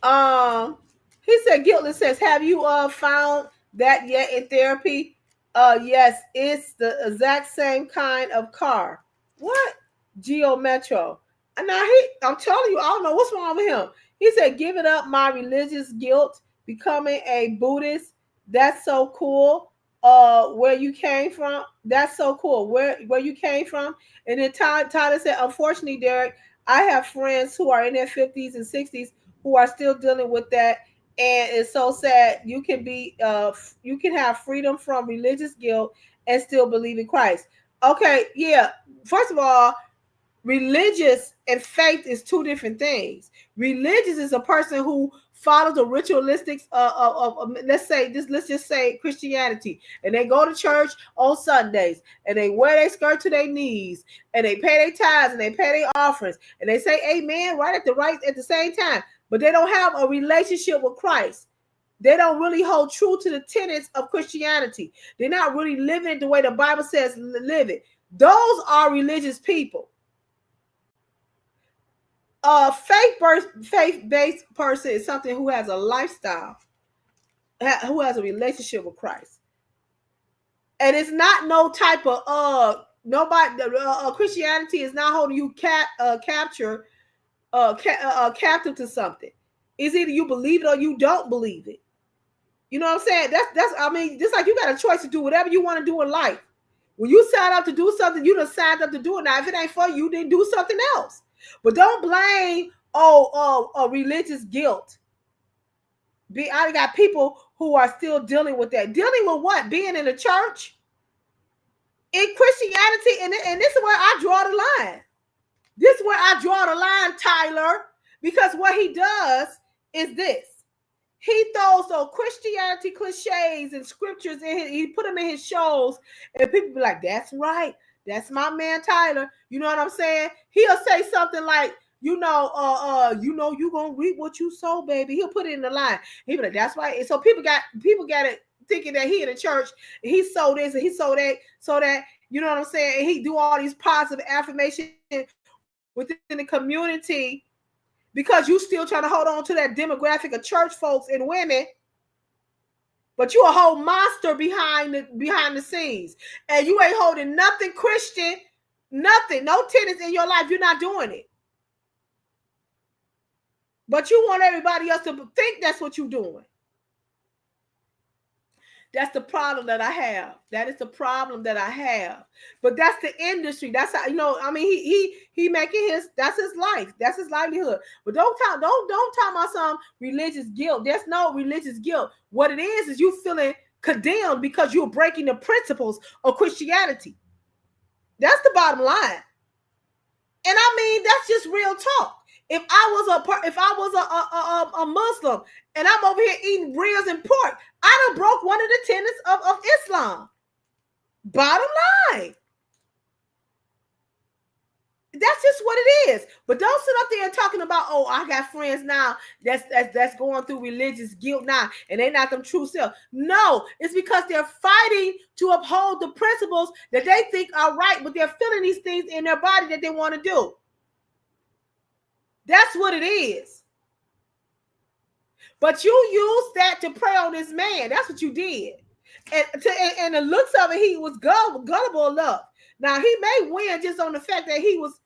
He said guiltless says, have you found that yet in therapy? Yes, it's the exact same kind of car. What? Geo Metro. And now I'm telling you, I don't know what's wrong with him. He said, giving up my religious guilt, becoming a Buddhist. That's so cool. Where you came from. That's so cool. Where you came from. And then Tyler said, unfortunately, Derek, I have friends who are in their 50s and 60s who are still dealing with that. And it's so sad. You can have freedom from religious guilt and still believe in Christ. Okay, yeah. First of all, religious and faith is two different things. Religious is a person who follows the ritualistics of let's just say Christianity, and they go to church on Sundays and they wear their skirt to their knees and they pay their tithes and they pay their offerings and they say amen right at the same time, but they don't have a relationship with Christ. They don't really hold true to the tenets of Christianity. They're not really living it the way the Bible says live it. Those are religious people. A faith-based person is something who has a lifestyle, who has a relationship with Christ, and it's not no type of nobody. Christianity is not holding you capture captive to something. It's either you believe it or you don't believe it. You know what I'm saying? That's I mean, just like you got a choice to do whatever you want to do in life. When you sign up to do something, you done signed up to do it. Now, if it ain't for you, then do something else. But don't blame religious guilt. I got people who are still dealing with that. Dealing with what? Being in the church? In Christianity, and this is where I draw the line. This is where I draw the line, Tyler, because what he does is this. He throws those Christianity cliches and scriptures in he put them in his shows, and people be like, that's right. That's my man Tyler. You know what I'm saying? He'll say something like, you know, you gonna reap what you sow, baby. He'll put it in the line. He'll be like, that's right. And so people got it thinking that he in the church, and he sold this and he sold that, so that, you know what I'm saying? And he do all these positive affirmations within the community, because you still trying to hold on to that demographic of church folks and women, but you a whole monster behind the scenes, and you ain't holding nothing Christian, nothing, no tenets in your life. You're not doing it, but you want everybody else to think that's what you're doing. That's the problem that I have. That is the problem that I have. But that's the industry. That's how, you know, I mean, he making that's his life. That's his livelihood. But don't talk about some religious guilt. There's no religious guilt. What it is you feeling condemned because you're breaking the principles of Christianity. That's the bottom line. And I mean, that's just real talk. If I was a Muslim and I'm over here eating ribs and pork, I done broke one of the tenets of Islam. Bottom line. That's just what it is. But don't sit up there and talking about, oh, I got friends now that's going through religious guilt now, and they're not them true self. No, it's because they're fighting to uphold the principles that they think are right, but they're feeling these things in their body that they want to do. That's what it is. But you used that to prey on this man. That's what you did. And the looks of it, he was gullible enough. Now, he may win just on the fact that he was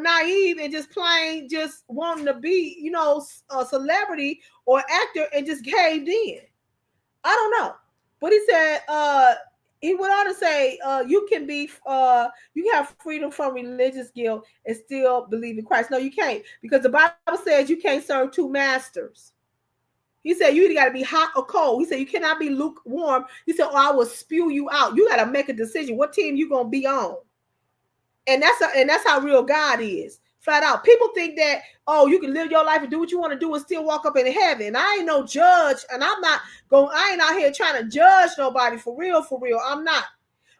naive and just plain just wanting to be, you know, a celebrity or actor and just caved in. I don't know. But he said, he went on to say, you can have freedom from religious guilt and still believe in Christ. No, you can't, because the Bible says you can't serve two masters. He said you either got to be hot or cold. He said you cannot be lukewarm. He said, I will spew you out. You got to make a decision what team you gonna be on. And that's how real God is. Flat out. People think that, oh, you can live your life and do what you want to do and still walk up in heaven. I ain't no judge, and I ain't out here trying to judge nobody for real. I'm not.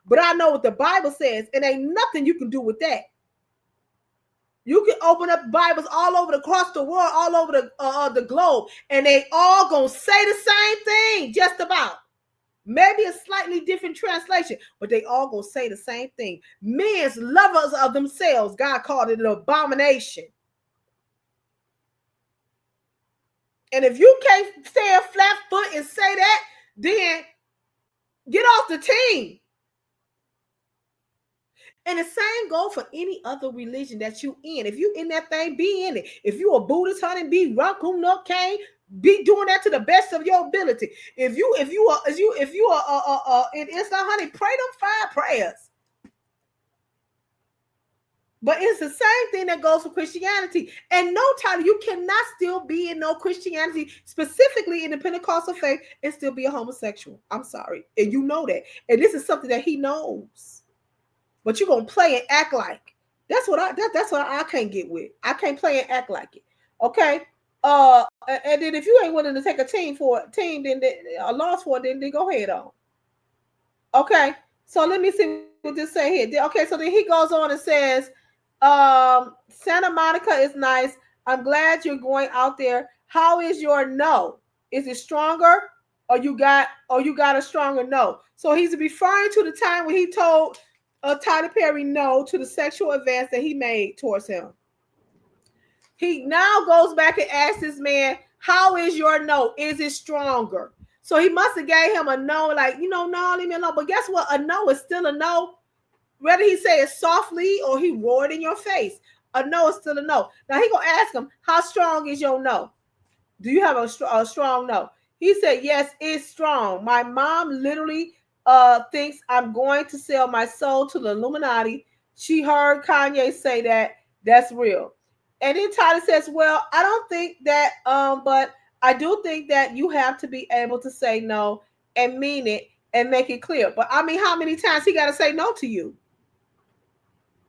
But I know what the Bible says, and ain't nothing you can do with that. You can open up Bibles all over across the world, all over the globe, and they all gonna say the same thing, just about. Maybe a slightly different translation, but they all gonna say the same thing. Men's lovers of themselves, God called it an abomination. And if you can't stand flat foot and say that, then get off the team. And the same goes for any other religion that you in. If you in that thing, be in it. If you a Buddhist, honey, be Rakum no Kane, be doing that to the best of your ability. If you are in Islam, honey, pray them 5 prayers. But it's the same thing that goes for Christianity. And no, Tyler, you cannot still be in no Christianity, specifically in the Pentecostal faith, and still be a homosexual. I'm sorry. And you know that. And this is something that he knows. But you're gonna play and act like. That's what I can't get with. I can't play and act like it. Okay. And then if you ain't willing to take a then a loss for it, then go ahead on. Okay. So let me see what this say here. Okay, so then he goes on and says, Santa Monica is nice. I'm glad you're going out there. How is your no? Is it stronger? Or you got a stronger no? So he's referring to the time when he told Tyler Perry no to the sexual advance that he made towards him. He now goes back and asks this man, how is your no? Is it stronger? So he must have gave him a no, like, no, leave me alone. But guess what? A no is still a no. Whether he say it softly or he roared in your face. A no is still a no. Now he gonna ask him, how strong is your no? Do you have a strong no? He said, yes, it's strong. My mom literally thinks I'm going to sell my soul to the Illuminati. She heard Kanye say that. That's real. And then Tyler says, well, I don't think that, but I do think that you have to be able to say no and mean it and make it clear. But I mean, how many times he got to say no to you?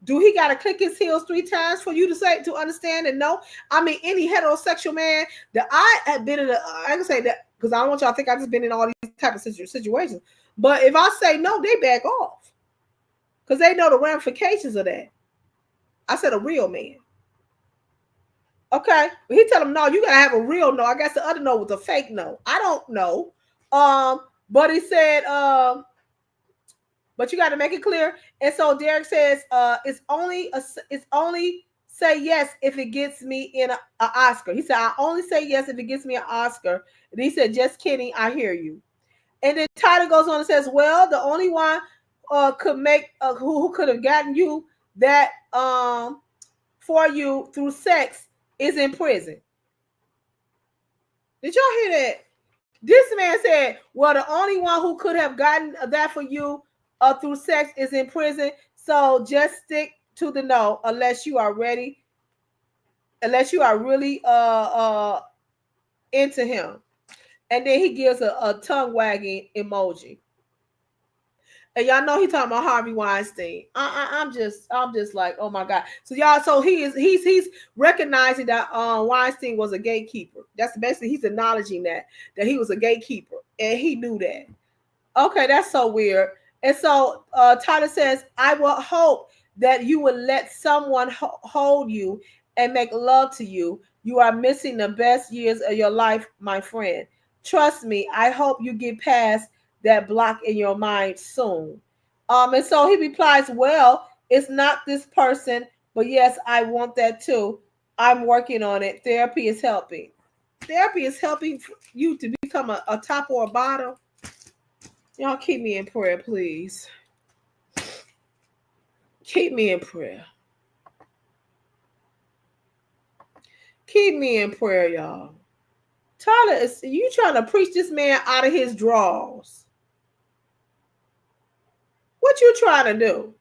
Do he got to click his heels 3 times for you to understand and know? I mean, any heterosexual man that I have been in, I can say that because I don't want y'all to think I've just been in all these type of situations. But if I say no, they back off because they know the ramifications of that. I said a real man. Okay, but he tell him no. You gotta have a real no. I guess the other no was a fake no. I don't know. But he said, but you got to make it clear. And so Derek says, it's only say yes if it gets me in an Oscar. He said, I only say yes if it gets me an Oscar. And he said, just kidding, I hear you. And then Tyler goes on and says, well, the only one could make who could have gotten you that for you through sex is in prison. Did y'all hear that? This man said, well, the only one who could have gotten that for you through sex is in prison. So just stick to the no unless you are ready, unless you are really into him. And then he gives a tongue wagging emoji. And y'all know he talking about Harvey Weinstein. I'm just like, oh my God. So y'all, so he's recognizing that Weinstein was a gatekeeper. That's basically, he's acknowledging that he was a gatekeeper, and he knew that. Okay, that's so weird. And so Tyler says, I will hope that you will let someone hold you and make love to you. You are missing the best years of your life, my friend. Trust me, I hope you get past that block in your mind soon. And so he replies, well, it's not this person, but yes, I want that too. I'm working on it. Therapy is helping. Therapy is helping you to become a top or a bottom. Y'all keep me in prayer, please. Keep me in prayer. Keep me in prayer, y'all. Tyler, is you trying to preach this man out of his drawers? What you trying to do?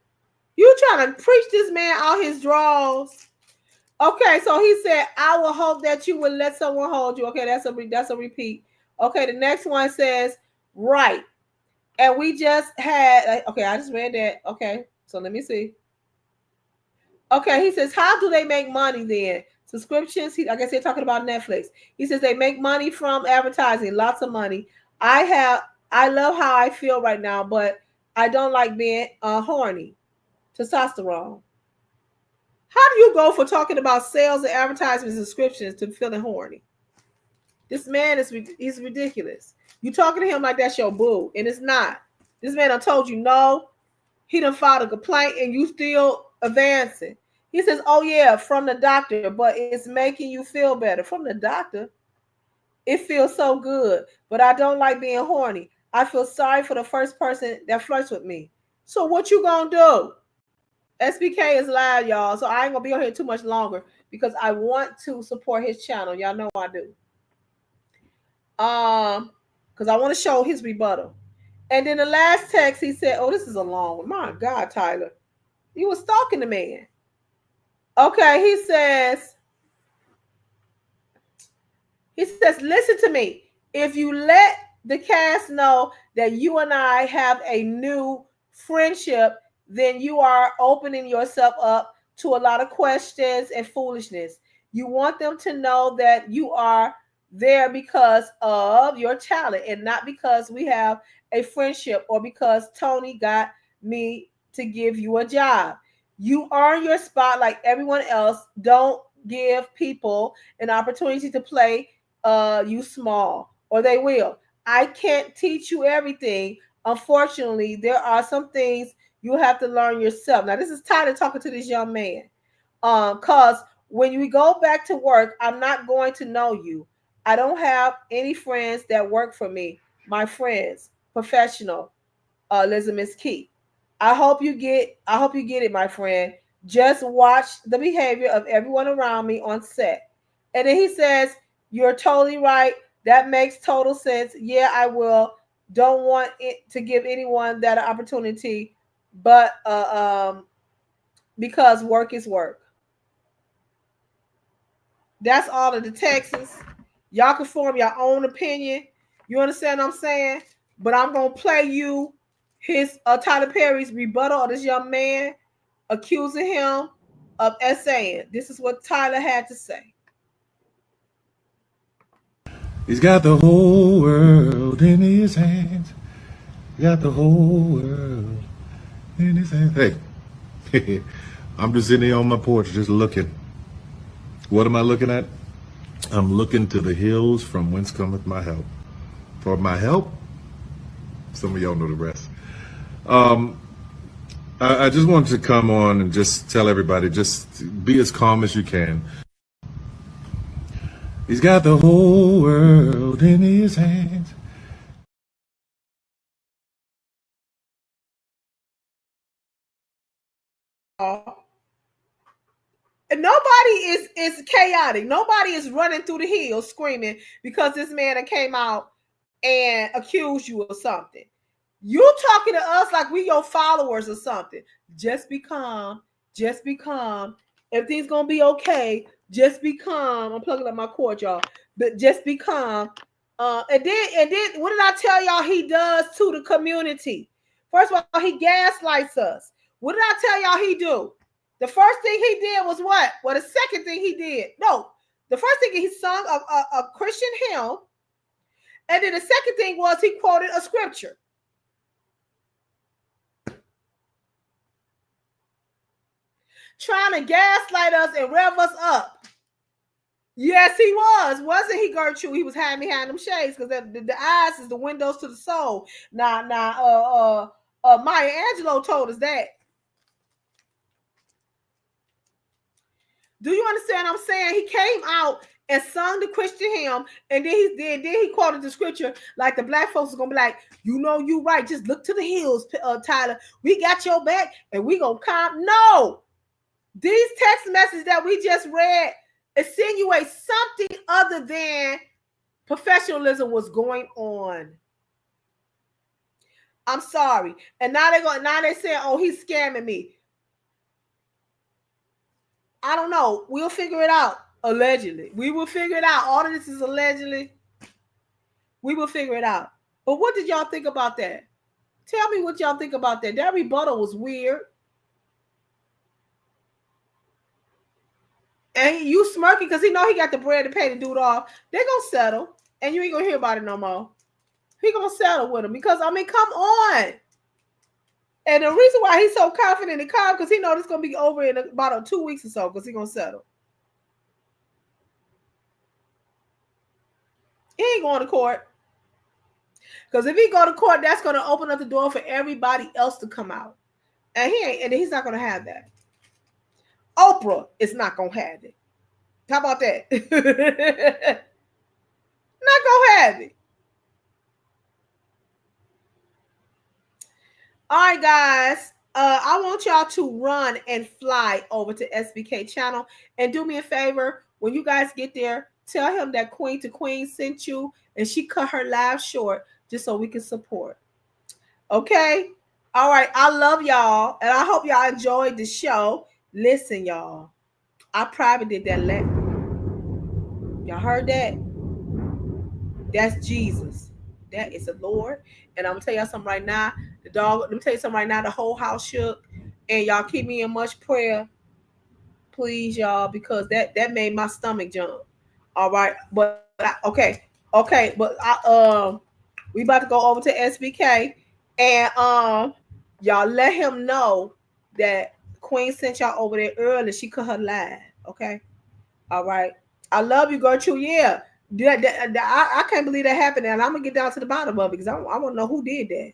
You trying to preach this man out his drawers? Okay, so he said, I will hope that you will let someone hold you. Okay, that's a repeat. Okay, the next one says, right. And we just had, okay, I just read that. Okay, so let me see. Okay, he says, how do they make money then? Subscriptions, I guess they're talking about Netflix. He says they make money from advertising, lots of money. I love how I feel right now, but I don't like being horny. Testosterone. How do you go for talking about sales and advertising subscriptions to feeling horny? This man he's ridiculous. You talking to him like that's your boo, and it's not. This man done told you no. He done filed a complaint, and you still advancing. He says, oh yeah, from the doctor, but it's making you feel better. From the doctor? It feels so good, but I don't like being horny. I feel sorry for the first person that flirts with me. So what you gonna do? SBK is live, y'all, so I ain't gonna be on here too much longer because I want to support his channel. Y'all know I do. Because I want to show his rebuttal. And then the last text, he said, oh, this is a long one. My God, Tyler. You was stalking the man. Okay, he says, listen to me. If you let the cast know that you and I have a new friendship, then you are opening yourself up to a lot of questions and foolishness. You want them to know that you are there because of your talent and not because we have a friendship or because Tony got me to give you a job. You earn your spot like everyone else. Don't give people an opportunity to play you small, or they will. I can't teach you everything. Unfortunately, there are some things you have to learn yourself. Now, this is Tyler talking to this young man. Because when we go back to work, I'm not going to know you. I don't have any friends that work for me. My friends, professional, Elizabeth Key. I hope you get it, my friend. Just watch the behavior of everyone around me on set. And then he says, you're totally right. That makes total sense. Yeah, I will. Don't want it to give anyone that opportunity, but because work is work. That's all of the Texas. Y'all can form your own opinion. You understand what I'm saying? But I'm gonna play you his Tyler Perry's rebuttal of this young man accusing him of essaying. This is what Tyler had to say. He's got the whole world in his hands. He got the whole world in his hands. Hey, I'm just sitting here on my porch just looking. What am I looking at? I'm looking to the hills from whence cometh my help. For my help, some of y'all know the rest. I just wanted to come on and just tell everybody, just be as calm as you can. He's got the whole world in his hands. And nobody is chaotic. Nobody is running through the hills screaming because this man came out and accused you of something. You talking to us like we your followers or something. Just be calm. Just be calm. Everything's gonna be okay. Just be calm. I'm plugging up my cord, y'all. But just be calm. And then what did I tell y'all he does to the community? First of all, he gaslights us. What did I tell y'all he do? The first thing he did was what? Well, the second thing he did. No, the first thing he sung a Christian hymn. And then the second thing was he quoted a scripture. Trying to gaslight us and rev us up. Yes, he was. Wasn't he, Gertrude? He was hiding behind them shades because the eyes is the windows to the soul. Now, Maya Angelou told us that. Do you understand what I'm saying? He came out and sung the Christian hymn, and then he quoted the scripture like the black folks are gonna be like, you know, you right. Just look to the hills, Tyler. We got your back, and we gonna come. No, these text messages that we just read insinuate something other than professionalism was going on. I'm sorry, and now they saying, oh, he's scamming me. I don't know. We'll figure it out. Allegedly. We will figure it out. All of this is allegedly. We will figure it out. But what did y'all think about that? Tell me what y'all think about that. That rebuttal was weird. And you smirking because he know he got the bread to pay the dude off. They're going to settle. And you ain't going to hear about it no more. He going to settle with him because, I mean, come on. And the reason why he's so confident and calm because he knows it's going to be over in about 2 weeks or so because he's going to settle. He ain't going to court. Because if he go to court, that's going to open up the door for everybody else to come out. And he's not going to have that. Oprah is not going to have it. How about that? Not going to have it. All right, guys. I want y'all to run and fly over to SBK channel and do me a favor. When you guys get there, tell him that Queen to Queen sent you and she cut her live short just so we can support. Okay? All right. I love y'all and I hope y'all enjoyed the show. Listen, y'all. I probably did that. Y'all heard that? That's Jesus. That is the Lord. And I'm gonna tell y'all something right now. Let me tell you something right now. The whole house shook. And y'all keep me in much prayer. Please, y'all, because that made my stomach jump. All right. But okay. But we about to go over to SBK. And y'all let him know that Queen sent y'all over there early. She cut her live. Okay. All right. I love you, Gertrude. Yeah. I can't believe that happened. And I'm going to get down to the bottom of it because I want to know who did that.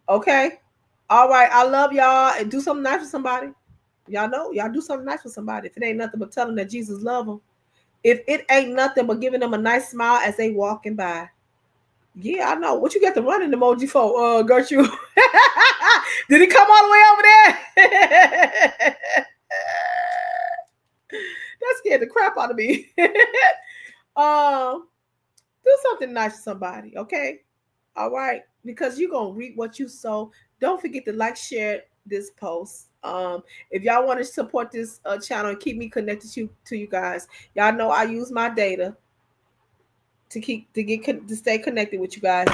Okay. All right. I love y'all. And do something nice for somebody. Y'all know. Y'all do something nice for somebody. If it ain't nothing but telling them that Jesus love them. If it ain't nothing but giving them a nice smile as they walking by. Yeah, I know. What you got the running emoji for, Gertrude? Did he come all the way over there? that scared the crap out of me. Do something nice to somebody, okay? All right, because you're gonna reap what you sow. Don't forget to like, share this post. If y'all want to support this channel and keep me connected to you guys, y'all know I use my data to stay connected with you guys.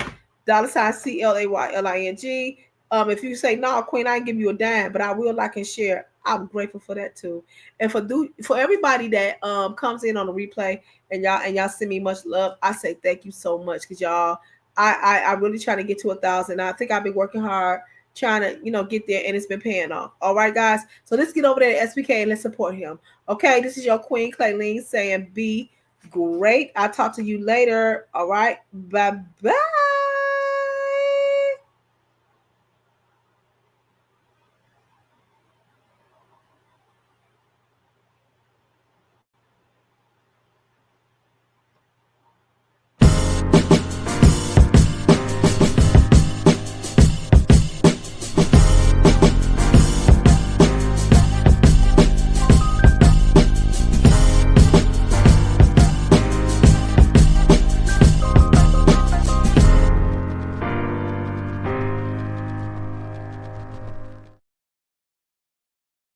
$CLAYLING. If you say no, Queen, I ain't give you a dime, but I will like and share. I'm grateful for that too. And for everybody that comes in on the replay and y'all send me much love, I say thank you so much because y'all, I really trying to get to 1,000. I think I've been working hard trying to get there, and it's been paying off. All right, guys. So let's get over there to SPK and let's support him. Okay, this is your Queen Clayleen saying be great. I'll talk to you later. All right. Bye-bye.